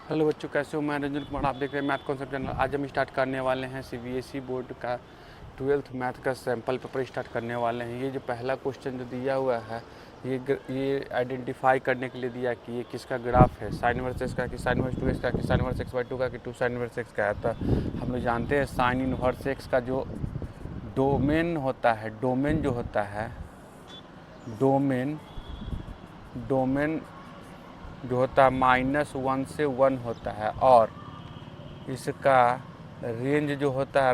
Hello बच्चों, कैसे हो? मैं रंजन कुमार, आप देख रहे हैं मैथ कॉन्सेप्ट चैनल। आज हम स्टार्ट करने वाले हैं सीबीएसई बोर्ड का 12th मैथ का सैम्पल पेपर स्टार्ट करने वाले हैं। ये जो पहला क्वेश्चन जो दिया हुआ है, ये आइडेंटिफाई करने के लिए दिया कि ये किसका ग्राफ है, साइन इनवर्स एक्स का कि साइन इनवर्स 2x का कि साइन इनवर्स x/2 का कि 2 साइन इनवर्स x का है। तो हम लोग जानते हैं साइन इनवर्स x का जो डोमेन होता है, डोमेन जो होता है, डोमेन जो होता है -1 से 1 होता है, और इसका रेंज जो होता है,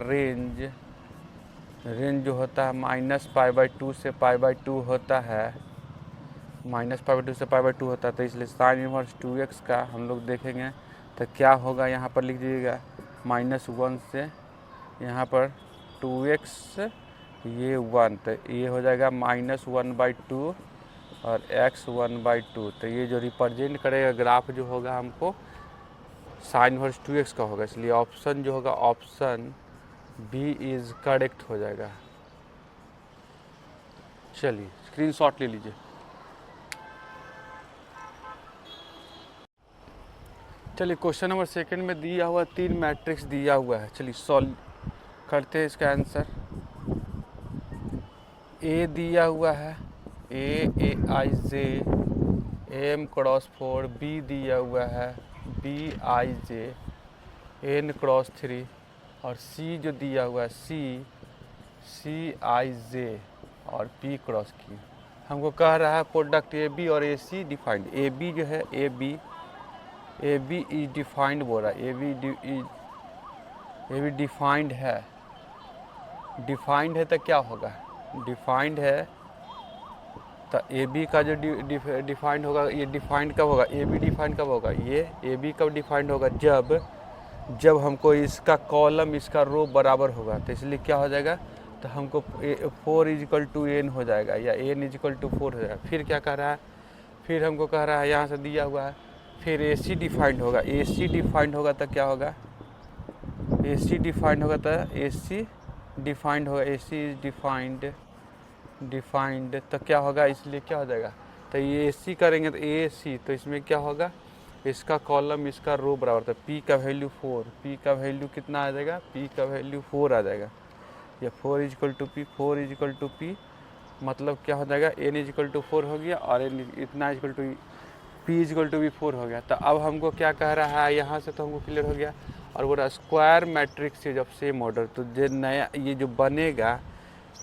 रेंज जो होता है -π/2 से π/2 होता है, -π/2 से π/2 होता है। तो इसलिए साइन इनवर्स 2x का हम लोग देखेंगे तो क्या होगा, यहाँ पर लिख दीजिएगा -1 से यहाँ पर 2x, ये 1, तो ये हो जाएगा -1/2 और x 1/2। तो ये जो रिप्रेजेंट करेगा ग्राफ जो होगा हमको साइन इनवर्स 2x का होगा, इसलिए ऑप्शन जो होगा ऑप्शन बी इज़ करेक्ट हो जाएगा। चलिए स्क्रीनशॉट ले लीजिए। चलिए क्वेश्चन नंबर सेकंड में दिया हुआ 3 मैट्रिक्स दिया हुआ है। चलिए सॉल्व करते हैं इसका आंसर। ए दिया हुआ है, Aij m×4, बी दिया हुआ है Bij n×3, और सी जो दिया हुआ है Cij और p×q। हमको कह रहा है प्रोडक्ट ए बी और ए सी डिफाइंड। ए बी जो है ए बी इज डिफाइंड बोल रहा है, ए बी डिफाइंड है। डिफाइंड है तो क्या होगा, डिफाइंड है तो ए बी का जो डिफाइंड होगा, ये डिफाइंड कब होगा, ए बी डिफाइंड कब होगा, ये ए बी कब डिफाइंड होगा, जब हमको इसका कॉलम इसका रो बराबर होगा। तो इसलिए क्या हो जाएगा, तो हमको 4 = n हो जाएगा, या n = 4 हो जाएगा। फिर क्या कह रहा है, फिर हमको कह रहा है यहाँ से दिया हुआ है, फिर ए सी डिफाइंड होगा। ए सी डिफाइंड होगा तो क्या होगा, ए सी डिफाइंड होगा तो ए सी डिफाइंड होगा, ए सी इज डिफाइंड तो क्या होगा, इसलिए क्या हो जाएगा, तो ये ए सी करेंगे तो ए सी, तो इसमें क्या होगा, इसका कॉलम इसका रो बराबर, तो p का वैल्यू 4, p का वैल्यू कितना आ जाएगा, p का वैल्यू 4 आ जाएगा, या 4 = p, मतलब क्या हो जाएगा, n = 4 हो गया और n इतना p = 4 हो गया। तो अब हमको क्या कह रहा है, यहाँ से तो हमको क्लियर हो गया। और बोला स्क्वायर मैट्रिक्स से जब सेम ऑर्डर, तो जो नया ये जो बनेगा,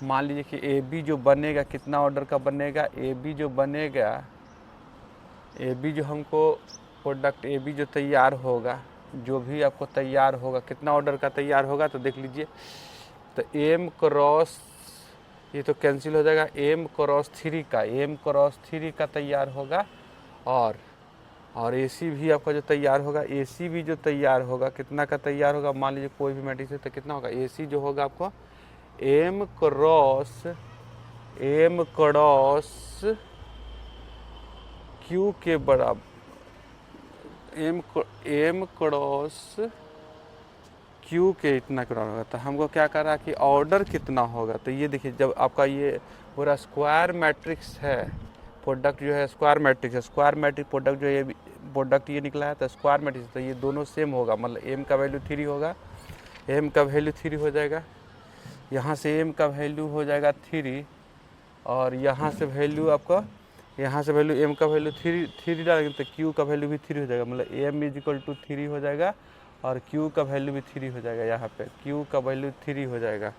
मान लीजिए कि ए बी जो बनेगा कितना ऑर्डर का बनेगा, ए बी जो बनेगा, ए बी जो हमको प्रोडक्ट ए बी जो तैयार होगा, जो भी आपको तैयार होगा, कितना ऑर्डर का तैयार होगा, तो देख लीजिए, तो m×, ये तो कैंसिल हो जाएगा, m×3 का तैयार होगा, और ए सी भी आपका जो तैयार होगा, ए सी भी जो तैयार होगा, कितना का तैयार होगा, मान लीजिए कोई भी मैट्रिक्स है तो कितना होगा, ए सी जो होगा आपको m × q के बराबर, m × q के इतना के बराबर होगा। तो हमको क्या कर रहा है कि ऑर्डर कितना होगा, तो ये देखिए, जब आपका ये पूरा स्क्वायर मैट्रिक्स है, प्रोडक्ट जो है स्क्वायर मैट्रिक्स है, स्क्वायर मैट्रिक्स प्रोडक्ट जो ये प्रोडक्ट ये निकला है तो स्क्वायर मैट्रिक्स, तो ये दोनों सेम होगा, मतलब m का वैल्यू 3 होगा, m का वैल्यू 3 हो जाएगा, यहाँ से m का वैल्यू हो जाएगा 3, और यहाँ से वैल्यू आपका, यहाँ से वैल्यू m का वैल्यू 3 डालेंगे तो q का वैल्यू भी 3 हो जाएगा, मतलब m = 3 हो जाएगा और q का वैल्यू भी 3 हो जाएगा, यहाँ पे q का वैल्यू 3 हो जाएगा।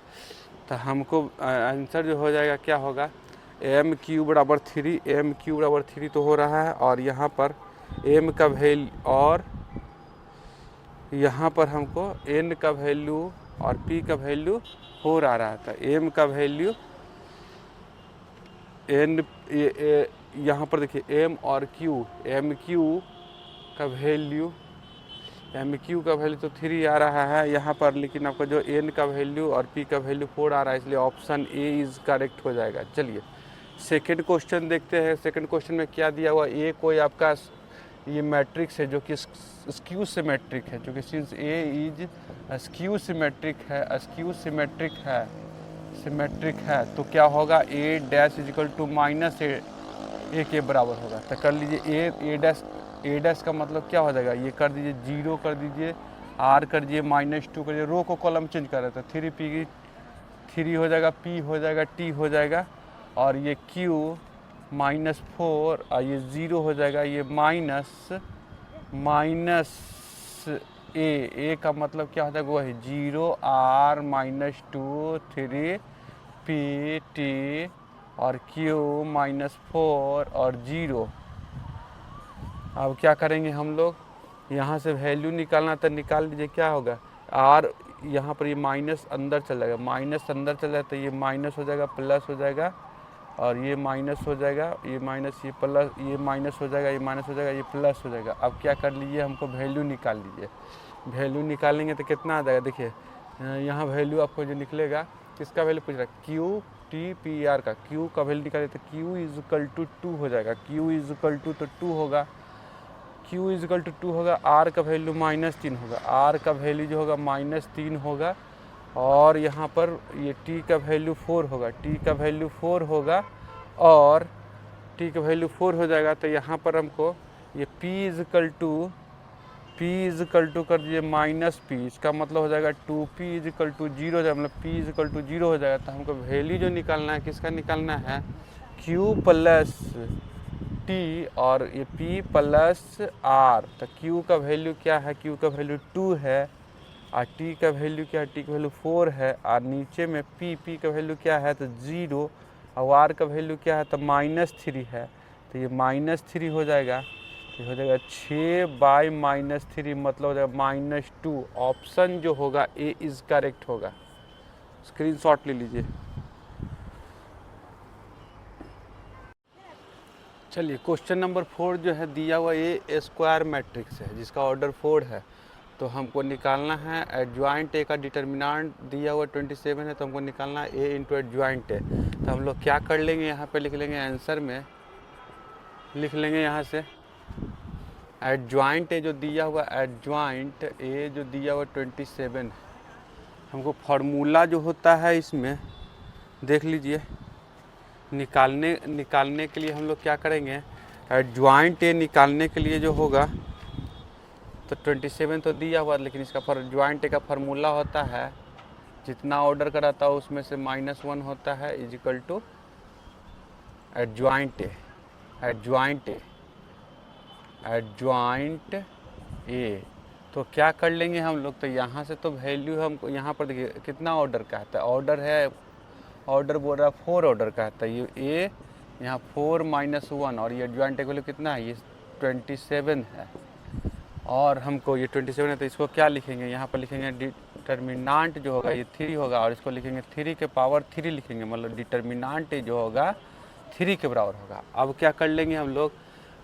तो हमको आंसर जो हो जाएगा क्या होगा, m³ = 3, m³ = 3 तो हो रहा है, और यहाँ पर m का वैल्यू, और यहाँ पर हमको n का वैल्यू और p का वैल्यू हो रहा था, m का वैल्यू n, यहाँ पर देखिए m और q, mq का वैल्यू तो 3 आ रहा है यहाँ पर, लेकिन आपका जो n का वैल्यू और p का वैल्यू 4 आ रहा है, इसलिए ऑप्शन ए इज़ करेक्ट हो जाएगा। चलिए सेकंड क्वेश्चन देखते हैं। सेकंड क्वेश्चन में क्या दिया हुआ, ए कोई आपका ये मैट्रिक्स है जो कि स्क्यू सिमेट्रिक है, क्योंकि since A is skew symmetric है, तो क्या होगा, a' = -a के बराबर होगा। तो कर लीजिए a' ए डैश का मतलब क्या हो जाएगा, ये कर दीजिए 0 कर दीजिए, आर कर दीजिए -2 कर दीजिए, रो को कॉलम चेंज कर रहे थे, 3p 3 हो जाएगा, p हो जाएगा, t हो जाएगा, और ये q -4 और ये 0 हो जाएगा, ये माइनस ए का मतलब क्या हो जाएगा, वो है 0 r -2 3 p t और q -4 और 0। अब क्या करेंगे हम लोग, यहाँ से वैल्यू निकालना तो निकाल लीजिए, क्या होगा r, यहाँ पर ये माइनस अंदर चल जाएगा, माइनस अंदर चल जाए तो ये माइनस हो जाएगा, प्लस हो जाएगा, और ये माइनस हो जाएगा, ये माइनस, ये प्लस, ये माइनस हो जाएगा, ये माइनस हो जाएगा, ये प्लस हो जाएगा। अब क्या कर लीजिए, हमको वैल्यू निकाल लीजिए। वैल्यू निकालेंगे तो कितना आ जाएगा, देखिए यहाँ वैल्यू आपको जो निकलेगा, किसका वैल्यू पूछ रहा है, क्यू टी पी आर का, क्यू का वैल्यू निकाले तो क्यू इज इक्वल टू 2 हो जाएगा, क्यू इज इक्वल टू तो 2 होगा, q इज इक्वल टू 2 होगा, r का वैल्यू -3 होगा, r का वैल्यू जो होगा -3 होगा, और यहाँ पर ये t का वैल्यू 4 होगा, t का वैल्यू 4 होगा, और t का वैल्यू 4 हो जाएगा तो यहाँ पर हमको ये p इज इक्वल टू कर दीजिए -p, इसका मतलब हो जाएगा 2p इज इक्वल टू 0 हो जाएगा, मतलब p इज इक्वल टू 0 हो जाएगा। तो हमको वैल्यू जो निकालना है, किसका निकालना है, q प्लस t और ये p प्लस r। तो q का वैल्यू क्या है, q का वैल्यू 2 है, और t का वैल्यू क्या है, t का वैल्यू 4 है, और नीचे में p का वैल्यू क्या है तो 0, और r का वैल्यू क्या है तो -3 है, तो ये -3 हो जाएगा, ये हो जाएगा 6/-3, मतलब हो जाएगा -2। ऑप्शन जो होगा ए इज़ करेक्ट होगा। स्क्रीनशॉट ले लीजिए। चलिए क्वेश्चन नंबर 4 जो है दिया हुआ ए स्क्वायर मैट्रिक्स है जिसका ऑर्डर 4 है, तो हमको निकालना है एडजॉइंट ए का डिटर्मिनेंट दिया हुआ 27 है, तो हमको निकालना है ए इंटू एडजॉइंट ए। तो हम लोग क्या कर लेंगे, यहाँ पे लिख लेंगे, आंसर में लिख लेंगे यहाँ से एडजॉइंट ए जो दिया हुआ, एडजॉइंट ए जो दिया हुआ 27, हमको फार्मूला जो होता है इसमें देख लीजिए, निकालने के लिए हम लोग क्या करेंगे, एडजॉइंट ए निकालने के लिए जो होगा, तो 27 तो दिया हुआ, लेकिन इसका एडजॉइंट ए का फार्मूला होता है, जितना ऑर्डर कराता है उसमें से -1 होता है, is equal to adjoint A, adjoint A, adjoint A. तो क्या कर लेंगे हम लोग, तो यहाँ से तो वैल्यू हमको यहाँ पर देखिए कितना ऑर्डर का है, ऑर्डर है, ऑर्डर बोल रहा है 4 ऑर्डर का है, तो ये ए यहाँ 4 - 1, और ये एडजॉइंट ए वैल्यू कितना है, ये 27 है, और हमको ये 27 है, तो इसको क्या लिखेंगे, यहाँ पर लिखेंगे डिटर्मिनेंट जो होगा ये 3 होगा, और इसको लिखेंगे 3 के पावर 3 लिखेंगे, मतलब डिटर्मिनेंट जो होगा 3 के बराबर होगा। अब क्या कर लेंगे हम लोग,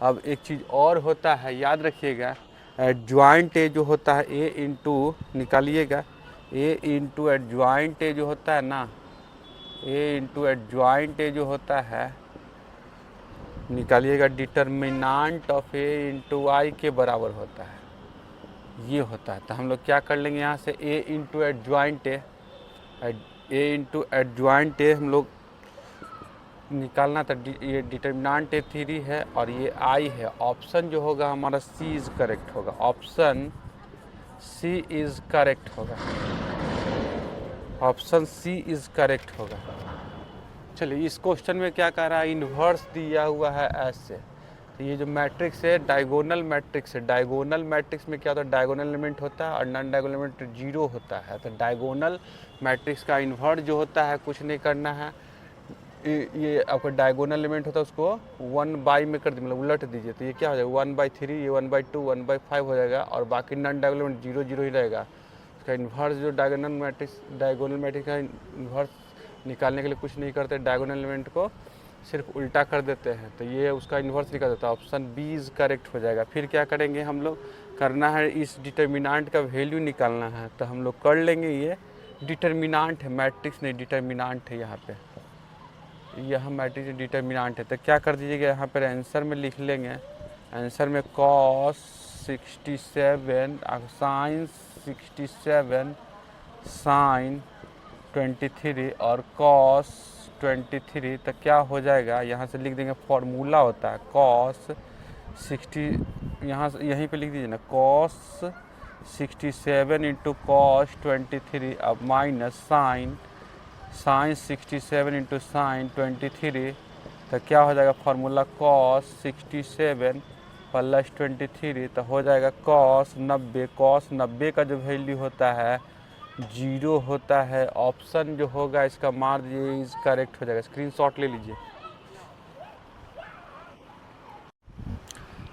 अब एक चीज़ और होता है, याद रखिएगा, एडजॉइंट ए जो होता है ए इंटू, निकालिएगा, ए इंटू एडजॉइंट ए जो होता है ना, ए इंटू एडजॉइंट ए जो होता है, निकालिएगा, डिटर्मिनेंट ऑफ ए इंटू आई के बराबर होता है, ये होता है। तो हम लोग क्या कर लेंगे, यहाँ से A into adjoint A, A into adjoint A हम लोग निकालना था, ये डिटर्मिनेंट ए 3 है और ये आई है, ऑप्शन जो होगा हमारा सी इज़ करेक्ट होगा, ऑप्शन सी इज़ करेक्ट होगा, ऑप्शन सी इज़ करेक्ट होगा। चलिए इस क्वेश्चन में क्या कह रहा है, इन्वर्स दिया हुआ है ऐसे, तो ये जो मैट्रिक्स है डायगोनल मैट्रिक्स है, डायगोनल मैट्रिक्स में क्या होता है, डायगोनल एलिमेंट होता है और नॉन डायगोनल एलिमेंट 0 होता है। तो डायगोनल मैट्रिक्स का इन्वर्स जो होता है कुछ नहीं करना है, ये आपका डायगोनल एलिमेंट होता है उसको 1/, में कर दीजिए, मतलब उलट दीजिए, तो ये क्या हो जाएगा 1/3, ये 1/2, 1/5 हो जाएगा, और बाकी नॉन डायगोनल एलिमेंट 0 0 ही रहेगा। इसका इन्वर्स जो डायगोनल मैट्रिक्स का इन्वर्स निकालने के लिए कुछ नहीं करते, डायगोनल एलिमेंट को सिर्फ उल्टा कर देते हैं, तो ये उसका इन्वर्स निकाल देता है, ऑप्शन बी इज़ करेक्ट हो जाएगा। फिर क्या करेंगे हम लोग, करना है इस डिटर्मिनेंट का वैल्यू निकालना है, तो हम लोग कर लेंगे, ये डिटर्मिनेंट है, मैट्रिक्स नहीं डिटर्मिनेंट है, यहाँ पे यह मैट्रिक्स डिटर्मिनेंट है। तो क्या कर दीजिएगा, यहाँ पर आंसर में लिख लेंगे, आंसर में cos 67 sin 67 sin 23 और cos 23, तो क्या हो जाएगा, यहाँ से लिख देंगे, फॉर्मूला होता है cos 67 यहाँ से यहीं पे लिख दीजिए ना, कॉस 67 इंटू कॉस 23 अब माइनस साइन 67 इंटू साइन 23, तो क्या हो जाएगा फार्मूला कॉस 67 प्लस 23, तो हो जाएगा कॉस 90। कॉस 90 का जो वैल्यू होता है 0 होता है। ऑप्शन जो होगा इसका मार दीजिए, इज करेक्ट हो जाएगा। स्क्रीनशॉट ले लीजिए।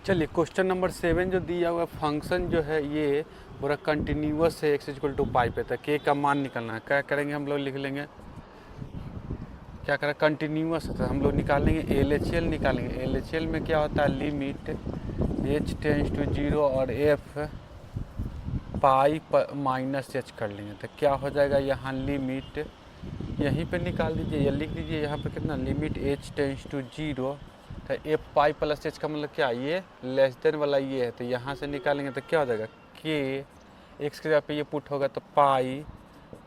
चलिए क्वेश्चन नंबर 7 जो दिया हुआ फंक्शन जो है ये पूरा कंटिन्यूअस है, x इक्वल टू पाई पे, तो के का मान निकालना है। क्या करेंगे हम लोग, लिख लेंगे क्या करें, कंटिन्यूअस है तो हम लोग निकालेंगे LHL निकालेंगे। LHL में क्या होता है, लिमिट h टेंस टू 0 और f पाई माइनस h कर लेंगे, तो क्या हो जाएगा यहाँ लिमिट यहीं पे निकाल दीजिए या लिख दीजिए यहाँ पे कितना, लिमिट h टेंस टू 0, तो f पाई प्लस h का मतलब क्या, ये लेस देन वाला ये है, तो यहाँ से निकालेंगे तो क्या हो जाएगा k, x के जगह पे ये पुट होगा तो पाई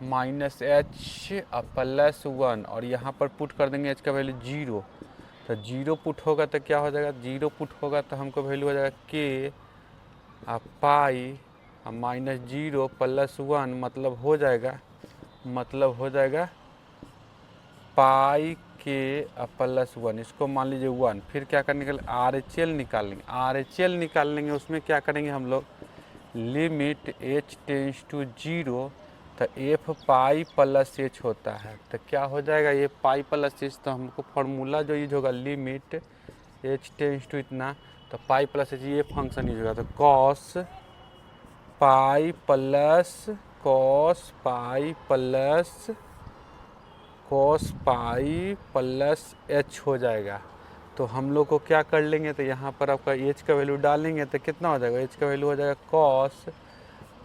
माइनस h प्लस 1, और यहाँ पर पुट कर देंगे h का वैल्यू 0, तो 0 पुट होगा तो क्या हो जाएगा, 0 पुट होगा तो हमको वैल्यू हो जाएगा k पाई माइनस 0 प्लस 1, मतलब हो जाएगा पाई के प्लस 1, इसको मान लीजिए 1। फिर क्या करने के लिए RHL निकाल लेंगे। RHL निकाल लेंगे, उसमें क्या करेंगे हम लोग, लिमिट h टेंस टू 0, तो f पाई प्लस h होता है, तो क्या हो जाएगा ये पाई प्लस h, तो हमको फार्मूला जो यूज होगा लिमिट h टेंस टू इतना, तो पाई प्लस h ये फंक्शन यूज होगा, तो कॉस पाई प्लस h हो जाएगा। तो हम लोग को क्या कर लेंगे, तो यहाँ पर आपका h का वैल्यू डालेंगे तो कितना हो जाएगा, h का वैल्यू हो जाएगा कॉस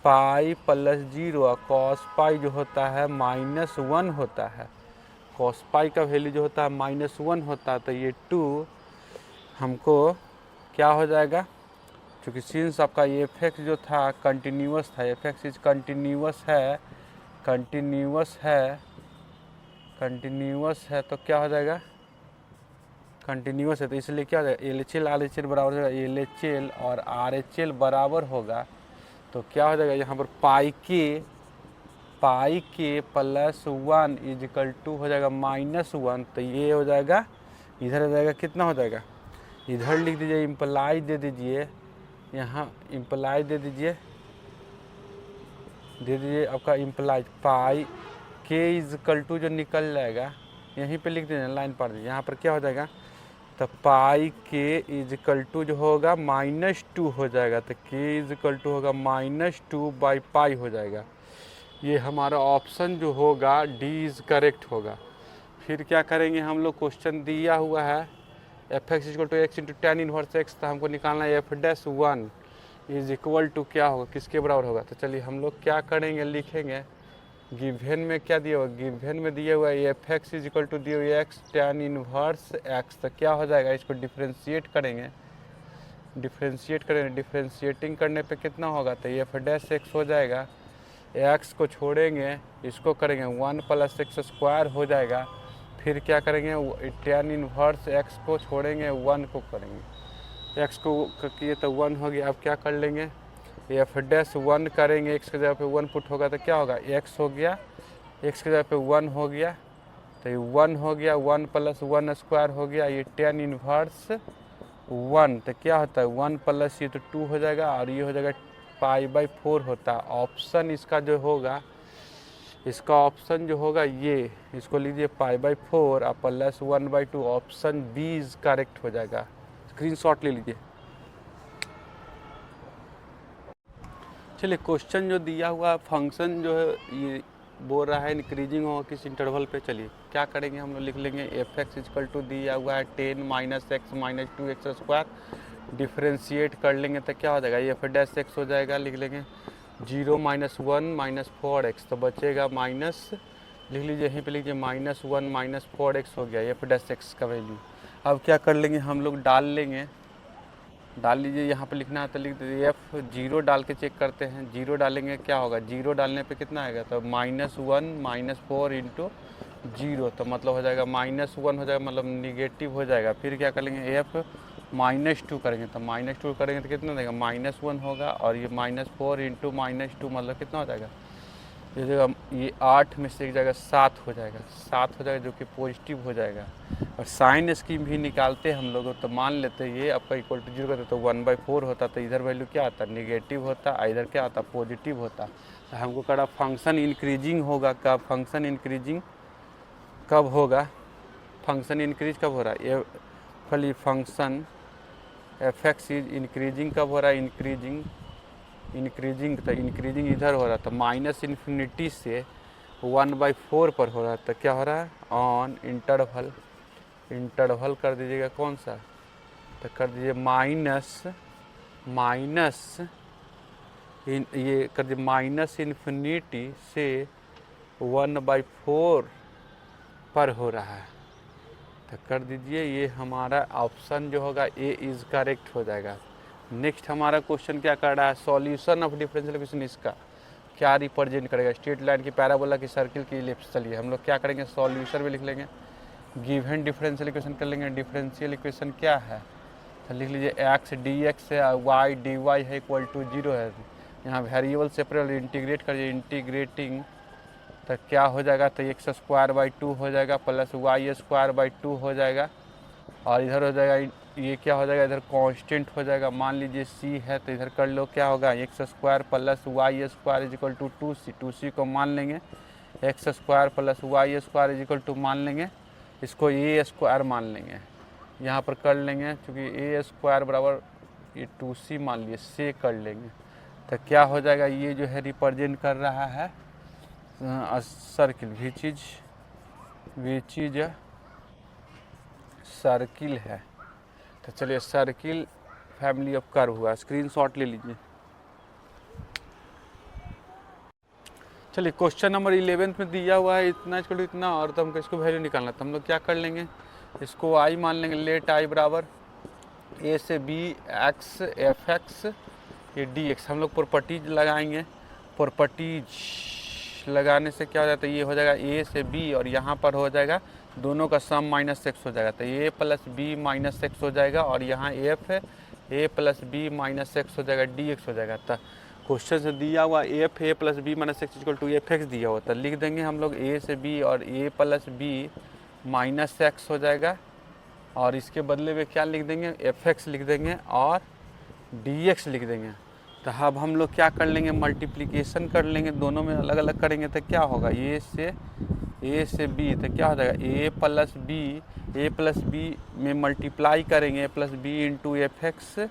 पाई प्लस 0, और कॉस पाई जो होता है -1 होता है, कॉस पाई का वैल्यू जो होता है -1 होता है, तो ये 2 हमको क्या हो जाएगा, क्योंकि सिंस आपका ये एफ जो था कंटिन्यूअस था, एफ इज कंटिन्यूअस है, तो क्या हो जाएगा, कंटिन्यूअस है तो इसलिए क्या हो जाएगा, LHL RHL बराबर होगा, LHL और RHL बराबर होगा, तो क्या हो जाएगा यहाँ पर पाई के प्लस 1 इजिकल टू हो जाएगा -1, तो ये हो जाएगा, इधर हो जाएगा कितना हो जाएगा, इधर लिख दीजिए इम्प्लाई दे दीजिए, यहाँ इम्प्लाई दे दीजिए आपका इम्प्लाई पाई के इजकल टू जो निकल जाएगा यहीं पे लिख दीजिए, लाइन पढ़ दीजिए, यहाँ पर क्या हो जाएगा, तो पाई के इजकल टू जो होगा -2 हो जाएगा, तो के इजकल टू होगा -2 बाई पाई हो जाएगा। ये हमारा ऑप्शन जो होगा डी इज करेक्ट होगा। फिर क्या करेंगे हम लोग, क्वेश्चन दिया हुआ है f x equal to x into ten inverse x, तो हमको निकालना है f'1 इज इक्वल टू क्या होगा, किसके बराबर होगा, तो चलिए हम लोग क्या करेंगे, लिखेंगे गिवन में क्या दिया हुआ, गिवन में दिया हुआ है f x is equal to दिया हुआ एक्स टेन इनवर्स एक्स, तो क्या हो जाएगा, इसको डिफ्रेंशिएट करेंगे, डिफ्रेंशिएटिंग करने पे कितना होगा, तो f' हो जाएगा, एक्स को छोड़ेंगे इसको करेंगे 1 प्लस एक्स स्क्वायर हो जाएगा। फिर क्या करेंगे, टेन इनवर्स एक्स को छोड़ेंगे 1 को करेंगे, एक्स को किए तो 1 हो गया। अब क्या कर लेंगे, f'1 करेंगे, एक्स के जगह पे 1 पुट होगा तो क्या होगा, एक्स हो गया, एक्स के जगह पे 1 हो गया, तो ये 1 हो गया, 1 प्लस 1 स्क्वायर हो गया, ये टेन इनवर्स 1, तो क्या होता है 1 प्लस ये तो 2 हो जाएगा, और ये हो जाएगा π/4 होता है। ऑप्शन इसका जो होगा, इसका ऑप्शन जो होगा ये, इसको लीजिए π/4 और plus 1/2, option B is correct हो जाएगा। स्क्रीनशॉट ले लीजिए। चलिए क्वेश्चन जो दिया हुआ फंक्शन जो है ये बोल रहा है इंक्रीजिंग होगा किस इंटरवल पे, चलिए क्या करेंगे हम लोग, लिख लेंगे एफ एक्स इक्वल टू दिया हुआ है 10 - x - 2x स्क्वायर, डिफ्रेंशिएट कर लेंगे तो क्या हो जाएगा, ये f' हो जाएगा, लिख लेंगे 0 - 1 - 4x, तो बचेगा माइनस, लिख लीजिए यहीं पे लीजिए -1 - 4x हो गया f' का वैल्यू। अब क्या कर लेंगे हम लोग, डाल लीजिए, यहाँ पे लिखना है तो लिख दीजिए f0 डाल के चेक करते हैं, 0 डालेंगे क्या होगा, 0 डालने पे कितना आएगा, तो -1 - 4 इंटू 0, तो मतलब हो जाएगा -1 हो जाएगा, मतलब निगेटिव हो जाएगा। फिर क्या कर लेंगे, -2 करेंगे तो -2 करेंगे तो कितना देगा, -1 होगा। और ये -4 इंटू -2 मतलब कितना हो जाएगा, ये जगह ये 8 में से एक जगह 7 हो जाएगा, 7 हो जाएगा जो कि पॉजिटिव हो जाएगा। और साइन स्कीम भी निकालते हम लोग तो मान लेते ये आपका इक्वल टू 0 करते तो 1/4 होता, तो इधर वैल्यू क्या आता, निगेटिव होता, इधर क्या आता, पॉजिटिव होता। तो हमको कहा फंक्शन इंक्रीजिंग होगा, कब फंक्शन इंक्रीजिंग कब होगा, फंक्शन इंक्रीज कब हो रहा है, ये खाली function F x is increasing कब हो रहा है, इंक्रीजिंग तो इंक्रीजिंग इधर हो रहा था -∞ से 1/4 पर हो रहा था, क्या हो रहा है, ऑन इंटरवल कर दीजिएगा कौन सा, तो कर दीजिए ये कर दीजिए -∞ से 1/4 पर हो रहा है, तो कर दीजिए ये हमारा ऑप्शन जो होगा ए इज़ करेक्ट हो जाएगा। नेक्स्ट हमारा क्वेश्चन क्या कर रहा है, सॉल्यूशन ऑफ डिफरेंशियल इक्वेशन इसका क्या रिप्रेजेंट करेगा, स्ट्रेट लाइन की, पैराबोला की, सर्किल की, इलिप्स। चलिए हम लोग क्या करेंगे, सॉल्यूशन में लिख लेंगे, गिवन डिफरेंशियल इक्वेशन कर लेंगे। डिफरेंशियल इक्वेशन क्या है, तो लिख लीजिए एक्स डी एक्स है, वाई डी वाई है इक्वल टू 0 है। यहाँ वेरिएबल सेपरेट इंटीग्रेट करिए, इंटीग्रेटिंग तो क्या हो जाएगा, तो x²/2 हो जाएगा प्लस y²/2 हो जाएगा। और इधर हो जाएगा ये क्या हो जाएगा, इधर कांस्टेंट हो जाएगा, मान लीजिए c है तो इधर कर लो क्या होगा, x² + y² = 2c, 2c को मान लेंगे, x² + y² = मान लेंगे, इसको a² मान लेंगे, यहाँ पर कर लेंगे क्योंकि a² बराबर ये 2c मान लिए से कर लेंगे, तो क्या हो जाएगा, ये जो है रिप्रेजेंट कर रहा है सर्किल, विच इज सर्किल है। तो चलिए सर्किल फैमिली ऑफ कर्व हुआ, स्क्रीनशॉट ले लीजिए। चलिए क्वेश्चन नंबर 11 में दिया हुआ है इतना इक्वल टू इतना, और तो हमको इसको वैल्यू निकालना, तो हम लोग क्या कर लेंगे, इसको आई मान लेंगे, लेट आई बराबर ए से बी एक्स एफ एक्स ये डी एक्स। हम लोग प्रॉपर्टीज लगाएंगे, प्रॉपर्टीज लगाने से क्या हो जाता है, ये हो जाएगा ए से बी और यहाँ पर हो जाएगा दोनों का सम -x हो जाएगा, तो a + b - x हो जाएगा, और यहाँ f है a + b - x हो जाएगा, dx हो जाएगा। तो क्वेश्चन से दिया हुआ f a + b - x = fx दिया हुआ, तो लिख देंगे हम लोग a से b और a + b - x हो जाएगा, और इसके बदले में क्या लिख देंगे, fx लिख देंगे और dx लिख देंगे। तो अब हम लोग क्या कर लेंगे, मल्टीप्लिकेशन कर लेंगे, दोनों में अलग अलग करेंगे तो क्या होगा, a से b, तो क्या हो जाएगा a + b में मल्टीप्लाई करेंगे, a + b × fx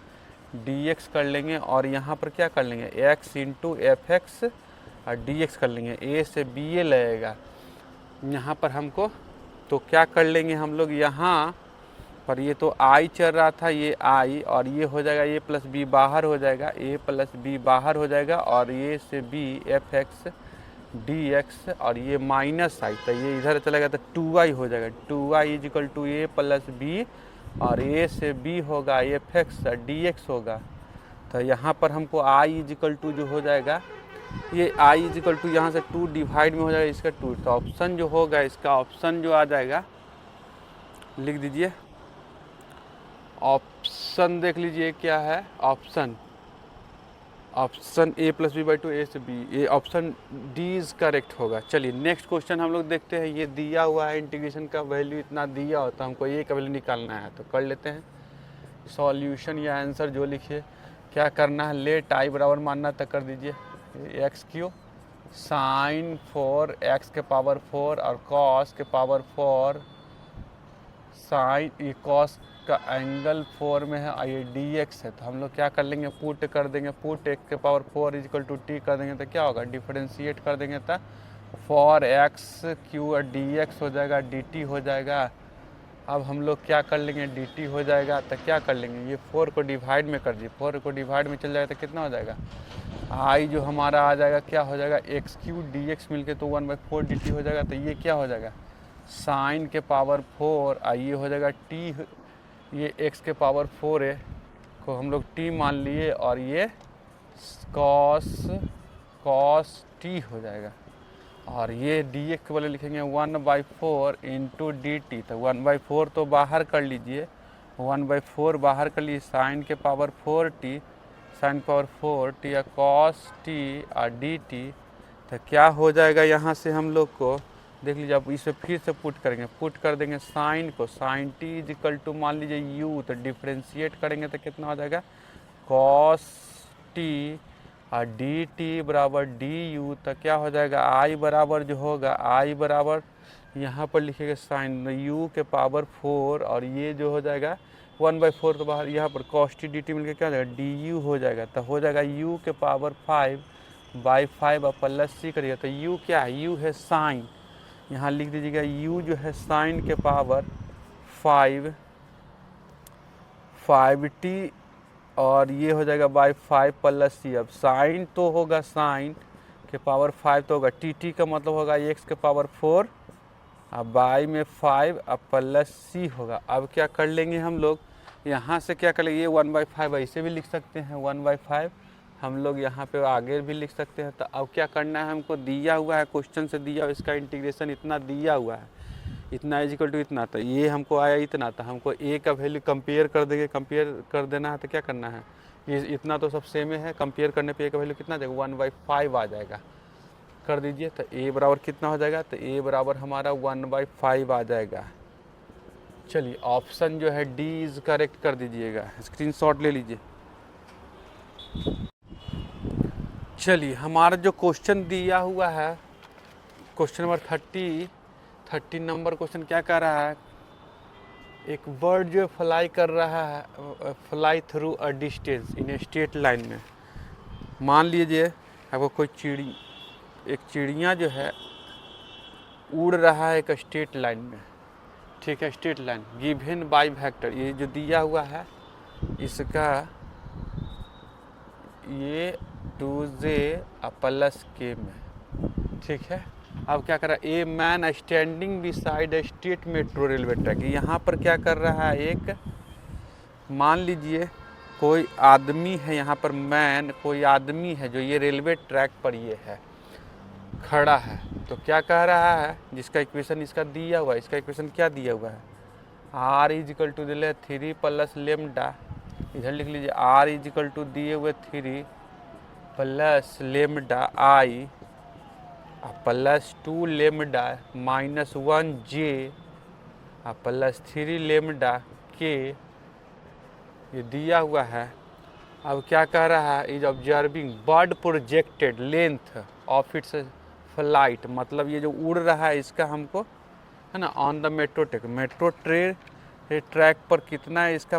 dx कर लेंगे, और यहाँ पर क्या कर लेंगे, x × fx और dx कर लेंगे, a से b ये लगेगा यहाँ पर हमको। तो क्या कर लेंगे हम लोग, यहाँ पर ये तो i चल रहा था, ये i, और ये हो जाएगा a + b बाहर हो जाएगा, a + b बाहर हो जाएगा, और a से b fx dx, और ये -i, तो ये इधर चलेगा तो 2i हो जाएगा, 2i = a + b, और a से b होगा fx dx होगा। तो यहाँ पर हमको i = जो हो जाएगा, ये i = यहाँ से 2 डिवाइड में हो जाएगा इसका 2, तो ऑप्शन जो होगा इसका, ऑप्शन जो आ जाएगा लिख दीजिए, ऑप्शन देख लीजिए क्या है, ऑप्शन a + b/2 a से b, ये ऑप्शन डी इज करेक्ट होगा। चलिए नेक्स्ट क्वेश्चन हम लोग देखते हैं, ये दिया हुआ है इंटीग्रेशन का वैल्यू इतना दिया होता है, हमको ये का वैल्यू निकालना है, तो कर लेते हैं सॉल्यूशन या आंसर जो लिखिए, क्या करना है, लेट आई बराबर मानना, तो कर दीजिए x³ sin 4x⁴ और cos⁴ साइन, ये cos का एंगल 4 में है और ये dx है, तो हम लोग क्या कर लेंगे, पुट कर देंगे, पुट x⁴ = t कर देंगे, तो क्या होगा, डिफरेंशिएट कर देंगे तो 4x³ और dx हो जाएगा, dt हो जाएगा। अब हम लोग क्या कर लेंगे, dt हो जाएगा, तो क्या कर लेंगे, ये 4 को डिवाइड में कर दिए, 4 को डिवाइड में चल जाएगा तो कितना हो जाएगा, i जो हमारा आ जाएगा क्या हो जाएगा, x³ dx मिलके तो 1/4 dt हो जाएगा, तो ये क्या हो जाएगा, sin⁴ और ये हो जाएगा t, ये x⁴ है को हम लोग t मान लिए, और ये cos t हो जाएगा, और ये dx के वाले लिखेंगे 1/4 × dt, तो 1/4 तो बाहर कर लीजिए, 1/4 बाहर कर लिए, साइन के power 4t, sine power 4t या कॉस टी और डी टी। तो क्या हो जाएगा यहाँ से हम लोग को देख लीजिए। अब इसे फिर से पुट करेंगे, पुट कर देंगे साइन को, sine t is equal to मान लीजिए यू, तो डिफ्रेंशिएट करेंगे तो कितना हो जाएगा कॉस टी और डी टी बराबर डी यू। तो क्या हो जाएगा आई बराबर जो होगा, आई बराबर यहाँ पर लिखेंगे साइन यू के पावर 4 और ये जो हो जाएगा 1/4 तो बाहर यहाँ पर कॉस टी डी टी मिलकर क्या हो जाएगा डी यू हो जाएगा। तो हो जाएगा यू के पावर 5/5 और प्लस सी करिएगा। तो यू क्या है, यू है साइन, यहाँ लिख दीजिएगा यू जो है साइन के पावर 5t और ये हो जाएगा बाई 5 प्लस सी। अब साइन तो होगा साइन के पावर 5 तो होगा टी का मतलब होगा x के पावर 4 अब बाई में 5 अब प्लस सी होगा। अब क्या कर लेंगे हम लोग, यहाँ से क्या कर लेंगे, ये 1/5 ऐसे भी लिख सकते हैं, 1/5 हम लोग यहाँ पे आगे भी लिख सकते हैं। तो अब क्या करना है, हमको दिया हुआ है क्वेश्चन से दिया हुआ, इसका इंटीग्रेशन इतना दिया हुआ है, इतना इज इक्वल टू इतना, तो ये हमको आया इतना, तो हमको ए का वैल्यू कंपेयर कर देंगे, कंपेयर कर देना है। तो क्या करना है, ये इतना तो सब सेम है, कंपेयर करने पे ए का वैल्यू कितना आ जाएगा 1/5 आ जाएगा, कर दीजिए। तो ए बराबर कितना हो जाएगा, तो ए बराबर हमारा 1/5 आ जाएगा। चलिए ऑप्शन जो है डी इज करेक्ट कर दीजिएगा, स्क्रीनशॉट ले लीजिए। चलिए हमारा जो क्वेश्चन दिया हुआ है क्वेश्चन नंबर 30 नंबर क्वेश्चन क्या कह रहा है, एक बर्ड जो फ्लाई कर रहा है, fly through a distance in a straight line में। मान लीजिए आपको कोई एक चिड़िया जो है उड़ रहा है एक स्ट्रेट लाइन में, ठीक है, straight line given by vector, ये जो दिया हुआ है इसका ये 2j प्लस k में, ठीक है। अब क्या कर रहा है, a man standing beside state metro railway track, यहाँ पर क्या कर रहा है, एक मान लीजिए कोई आदमी है, यहाँ पर मैन कोई आदमी है जो ये रेलवे ट्रैक पर ये है खड़ा है। तो क्या कह रहा है, जिसका इक्वेशन इसका दिया हुआ है, इसका इक्वेशन क्या दिया हुआ है, r इज इक्वल टू दिले 3 प्लस लेमडा, इधर लिख लीजिए r इज इक्वल टू दिए हुए 3 plus lambda I plus 2 lambda minus 1j plus 3 lambda के, ये दिया हुआ है। अब क्या कह रहा है, is observing bird projected length of its flight, मतलब ये जो उड़ रहा है इसका हमको है ना ऑन द मेट्रो ट्रैक पर कितना है इसका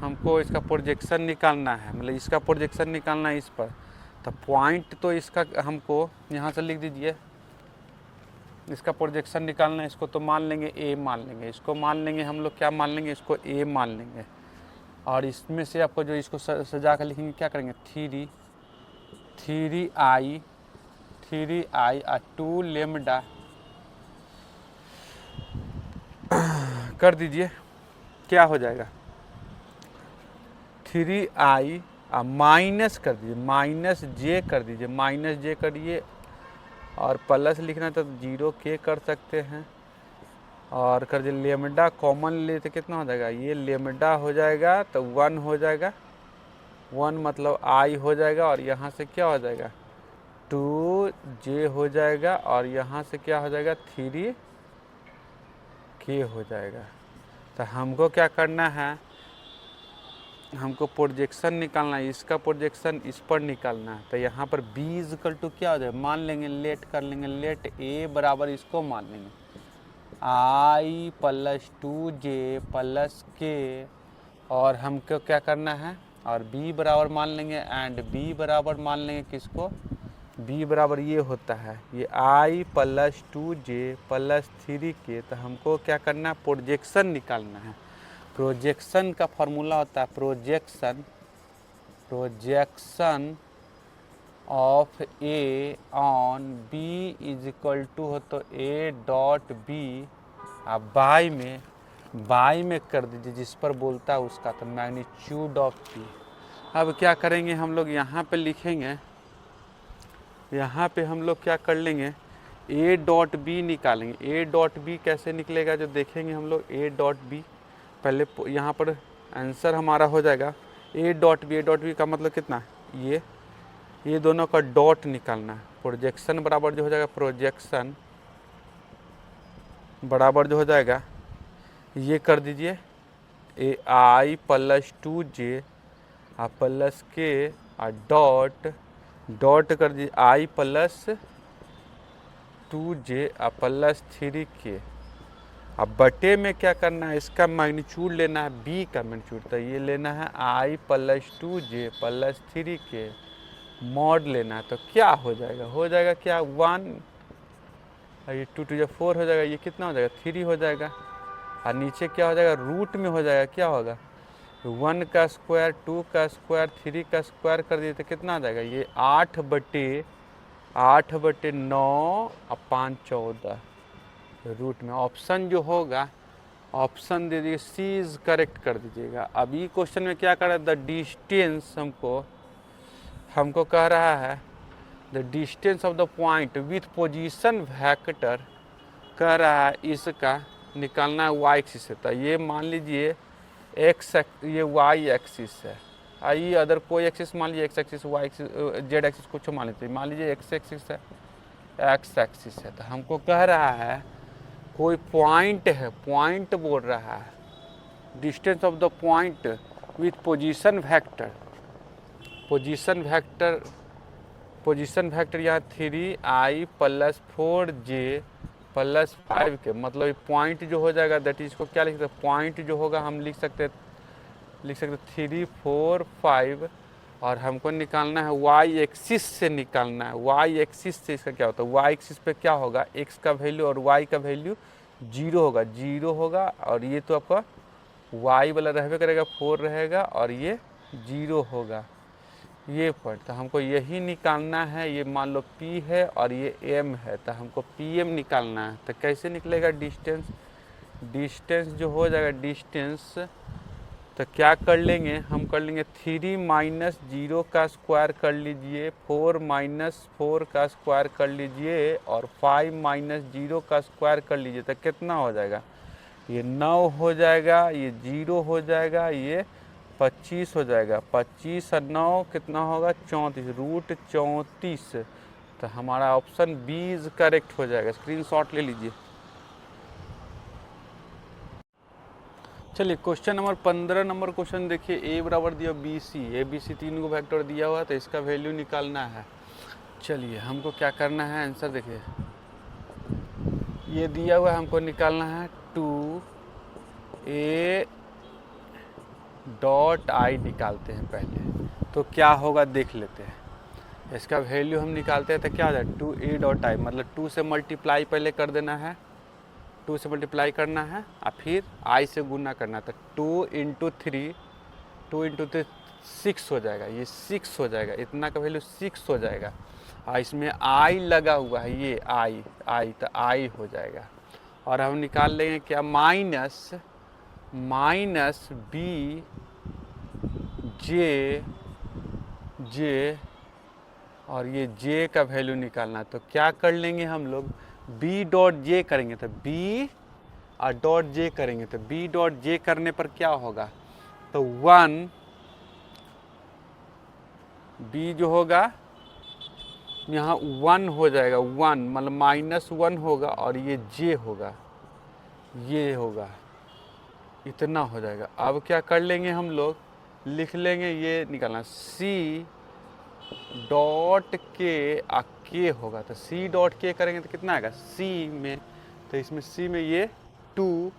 हमको इसका प्रोजेक्शन निकालना है, मतलब इसका प्रोजेक्शन निकालना है इस पर। तो पॉइंट तो इसका हमको यहाँ से लिख दीजिए, इसका प्रोजेक्शन निकालना है, इसको तो मान लेंगे ए मान लेंगे, इसको मान लेंगे हम लोग क्या मान लेंगे, इसको ए मान लेंगे। और इसमें से आपको जो इसको सजा कर लिखेंगे क्या करेंगे, 3i और 2 लेमडा कर दीजिए, क्या हो जाएगा 3i माइनस कर दीजिए, माइनस जे कर दीजिए, माइनस जे करिए और प्लस लिखना तो 0k कर सकते हैं और कर दीजिए। लेमडा कॉमन ले तो कितना हो जाएगा, ये लेमडा हो जाएगा तो 1 हो जाएगा, 1 मतलब i हो जाएगा और यहाँ से क्या हो जाएगा 2j हो जाएगा और यहाँ से क्या हो जाएगा 3k हो जाएगा। तो हमको क्या करना है, हमको प्रोजेक्शन निकालना है, इसका प्रोजेक्शन इस पर निकालना है। तो यहाँ पर b इक्वल टू क्या हो जाएगा, मान लेंगे लेट कर लेंगे, लेट a बराबर इसको मान लेंगे i plus 2j plus k और हमको क्या करना है, और b बराबर मान लेंगे एंड b बराबर मान लेंगे किसको, b बराबर ये होता है ये i plus 2j plus 3k। तो हमको क्या करना है, प्रोजेक्शन निकालना है। प्रोजेक्शन का फॉर्मूला होता है projection of A on B is equal to हो तो ए डॉट बी आप बाई में कर दीजिए, जिस पर बोलता है उसका, तो मैग्नीट्यूड ऑफ बी। अब क्या करेंगे हम लोग, यहाँ पे लिखेंगे, यहाँ पे हम लोग क्या कर लेंगे, ए डॉट बी निकालेंगे। ए डॉट बी कैसे निकलेगा जो देखेंगे हम लोग। ए डॉट बी पहले यहाँ पर आंसर हमारा हो जाएगा ए डॉट बी का मतलब कितना, ये दोनों का डॉट निकालना है। प्रोजेक्शन बराबर जो हो जाएगा, प्रोजेक्शन बराबर जो हो जाएगा, ये कर दीजिए ए आई प्लस 2j प्लस के डॉट कर दीजिए आई प्लस 2j प्लस 3k। अब बटे में क्या करना है, इसका मैग्नीट्यूड लेना है, b का मैग्नीट्यूड, तो ये लेना है i plus 2j plus 3k mod लेना है। तो क्या हो जाएगा क्या 1, ये 2 2 4 हो जाएगा, ये कितना हो जाएगा 3 हो जाएगा। और नीचे क्या हो जाएगा, रूट में हो जाएगा, क्या होगा 1 का स्क्वायर 2 का स्क्वायर 3 का स्क्वायर कर दिए तो कितना आ जाएगा, ये 8/9 और 5 14 रूट में। ऑप्शन जो होगा, ऑप्शन दे दीजिए, सी इज करेक्ट कर दीजिएगा। अभी क्वेश्चन में क्या कर रहा है, द डिस्टेंस हमको कह रहा है the distance of the point with position vector कह रहा है, इसका निकालना है वाई एक्सिस से। तो ये मान लीजिए एक्स, ये वाई एक्सिस है, आइए अदर कोई एक्सिस मान लीजिए, x axis y axis z axis कुछ मान लीजिए, मान लीजिए एक्स एक्सिस है, एक्स एक्सिस है। तो हमको कह रहा है कोई पॉइंट है, पॉइंट बोल रहा है, distance of the point with position vector, position vector यहाँ 3i प्लस 4j प्लस 5 के, मतलब पॉइंट जो हो जाएगा दैट इज, इसको क्या लिख सकते हैं, पॉइंट जो होगा हम लिख सकते 3 4 5। और हमको निकालना है वाई एक्सिस से निकालना है, वाई एक्सिस से इसका क्या होता है, वाई एक्सिस पे क्या होगा, एक्स का वैल्यू और वाई का वैल्यू 0 होगा। और ये तो आपका वाई वाला रहबे करेगा, 4 रहेगा और ये 0 होगा ये पर। तो हमको यही निकालना है, ये मान लो P है और ये M है, तो हमको PM निकालना है। तो कैसे निकलेगा डिस्टेंस जो हो जाएगा, डिस्टेंस तो क्या कर लेंगे, हम कर लेंगे 3 माइनस 0 का स्क्वायर कर लीजिए, 4 माइनस 4 का स्क्वायर कर लीजिए और 5 माइनस 0 का स्क्वायर कर लीजिए। तो कितना हो जाएगा, ये 9 हो जाएगा, ये 0 हो जाएगा, ये 25 हो जाएगा। 25 और 9 कितना होगा 34, रूट 34। तो हमारा ऑप्शन बी इज करेक्ट हो जाएगा। स्क्रीनशॉट ले लीजिए। चलिए क्वेश्चन नंबर 15 नंबर क्वेश्चन देखिए, ए बराबर दिया B C, A B C 3 को वेक्टर दिया हुआ है, तो इसका वैल्यू निकालना है। चलिए हमको क्या करना है, आंसर देखिए ये दिया हुआ है, हमको निकालना है 2a डॉट आई निकालते हैं पहले, तो क्या होगा देख लेते हैं। इसका वैल्यू हम निकालते हैं तो क्या हो जाए 2a डॉट आई, मतलब 2 से मल्टीप्लाई पहले कर देना है, 2 से मल्टीप्लाई करना है और फिर i से गुना करना है। तो 2 इंटू 3 6 हो जाएगा, ये 6 हो जाएगा, इतना का वैल्यू 6 हो जाएगा। और इसमें i लगा हुआ है, ये i तो i हो जाएगा। और हम निकाल लेंगे क्या, माइनस b जे और ये j का वैल्यू निकालना है। तो क्या कर लेंगे हम लोग, b डॉट जे करेंगे, तो b और डॉट जे करेंगे, तो b डॉट जे करने पर क्या होगा, तो 1 b जो होगा यहाँ 1 हो जाएगा, 1 मतलब -1 होगा और ये j होगा, ये होगा, इतना हो जाएगा। अब क्या कर लेंगे हम लोग, लिख लेंगे, ये निकालना c डॉट के होगा, तो c डॉट के करेंगे तो कितना आएगा c में, तो इसमें c में ये 2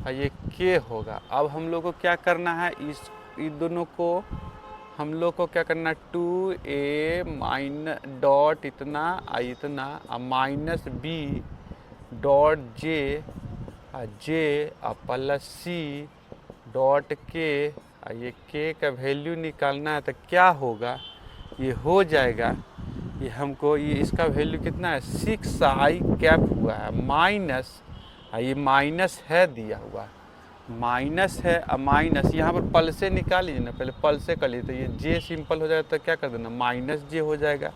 और ये k होगा। अब हम लोग को क्या करना है, इन दोनों को हम लोग को क्या करना है, 2a माइनस डॉट इतना minus b dot J plus C dot K, ये के का वैल्यू निकालना है। तो क्या होगा, ये हो जाएगा, ये हमको ये इसका वैल्यू कितना है 6i कैप हुआ है, माइनस ये माइनस है दिया हुआ, माइनस है, माइनस यहाँ पर पल से निकाल लीजिए ना, पहले पल से कर लीजिए, तो ये जे सिंपल हो जाएगा, तो क्या कर देना -j हो जाएगा।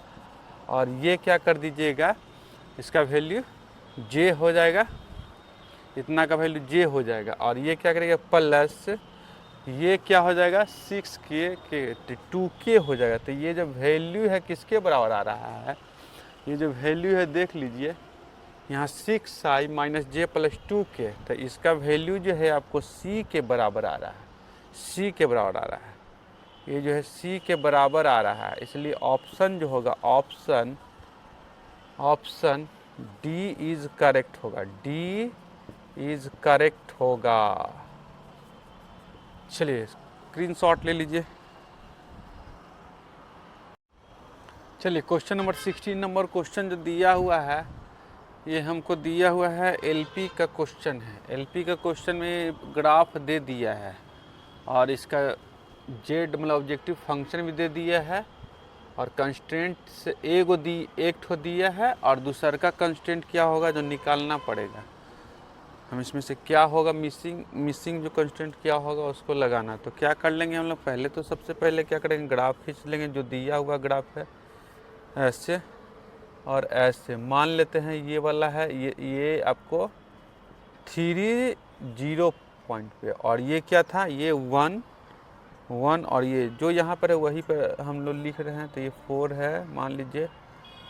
और ये क्या कर दीजिएगा, इसका वैल्यू j हो जाएगा, इतना का वैल्यू j हो जाएगा। और ये क्या करेगा प्लस ये क्या हो जाएगा 6k के 2k हो जाएगा। तो ये जो वैल्यू है किसके बराबर आ रहा है, ये जो वैल्यू है देख लीजिए यहाँ 6i minus j plus 2k, तो इसका वैल्यू जो है आपको c के बराबर आ रहा है, c के बराबर आ रहा है, ये जो है c के बराबर आ रहा है। इसलिए ऑप्शन जो होगा ऑप्शन डी इज करेक्ट होगा, डी इज करेक्ट होगा। चलिए स्क्रीनशॉट ले लीजिए। चलिए क्वेश्चन नंबर 16 नंबर क्वेश्चन जो दिया हुआ है ये हमको दिया हुआ है एलपी का क्वेश्चन है। एलपी का क्वेश्चन में ग्राफ दे दिया है और इसका जेड मतलब ऑब्जेक्टिव फंक्शन भी दे दिया है और कंस्ट्रेंट से एक ठो दिया है और दूसर का कंस्ट्रेंट क्या होगा जो निकालना पड़ेगा। हम इसमें से क्या होगा मिसिंग जो कंस्ट्रेंट क्या होगा उसको लगाना। तो क्या कर लेंगे हम लोग, पहले तो सबसे पहले क्या करेंगे ग्राफ खींच लेंगे, जो दिया हुआ ग्राफ है ऐसे और ऐसे मान लेते हैं ये वाला है, ये आपको 3 0 पॉइंट पे और ये क्या था ये 1 1 और ये जो यहाँ पर है वही पर हम लोग लिख रहे हैं। तो ये 4 है मान लीजिए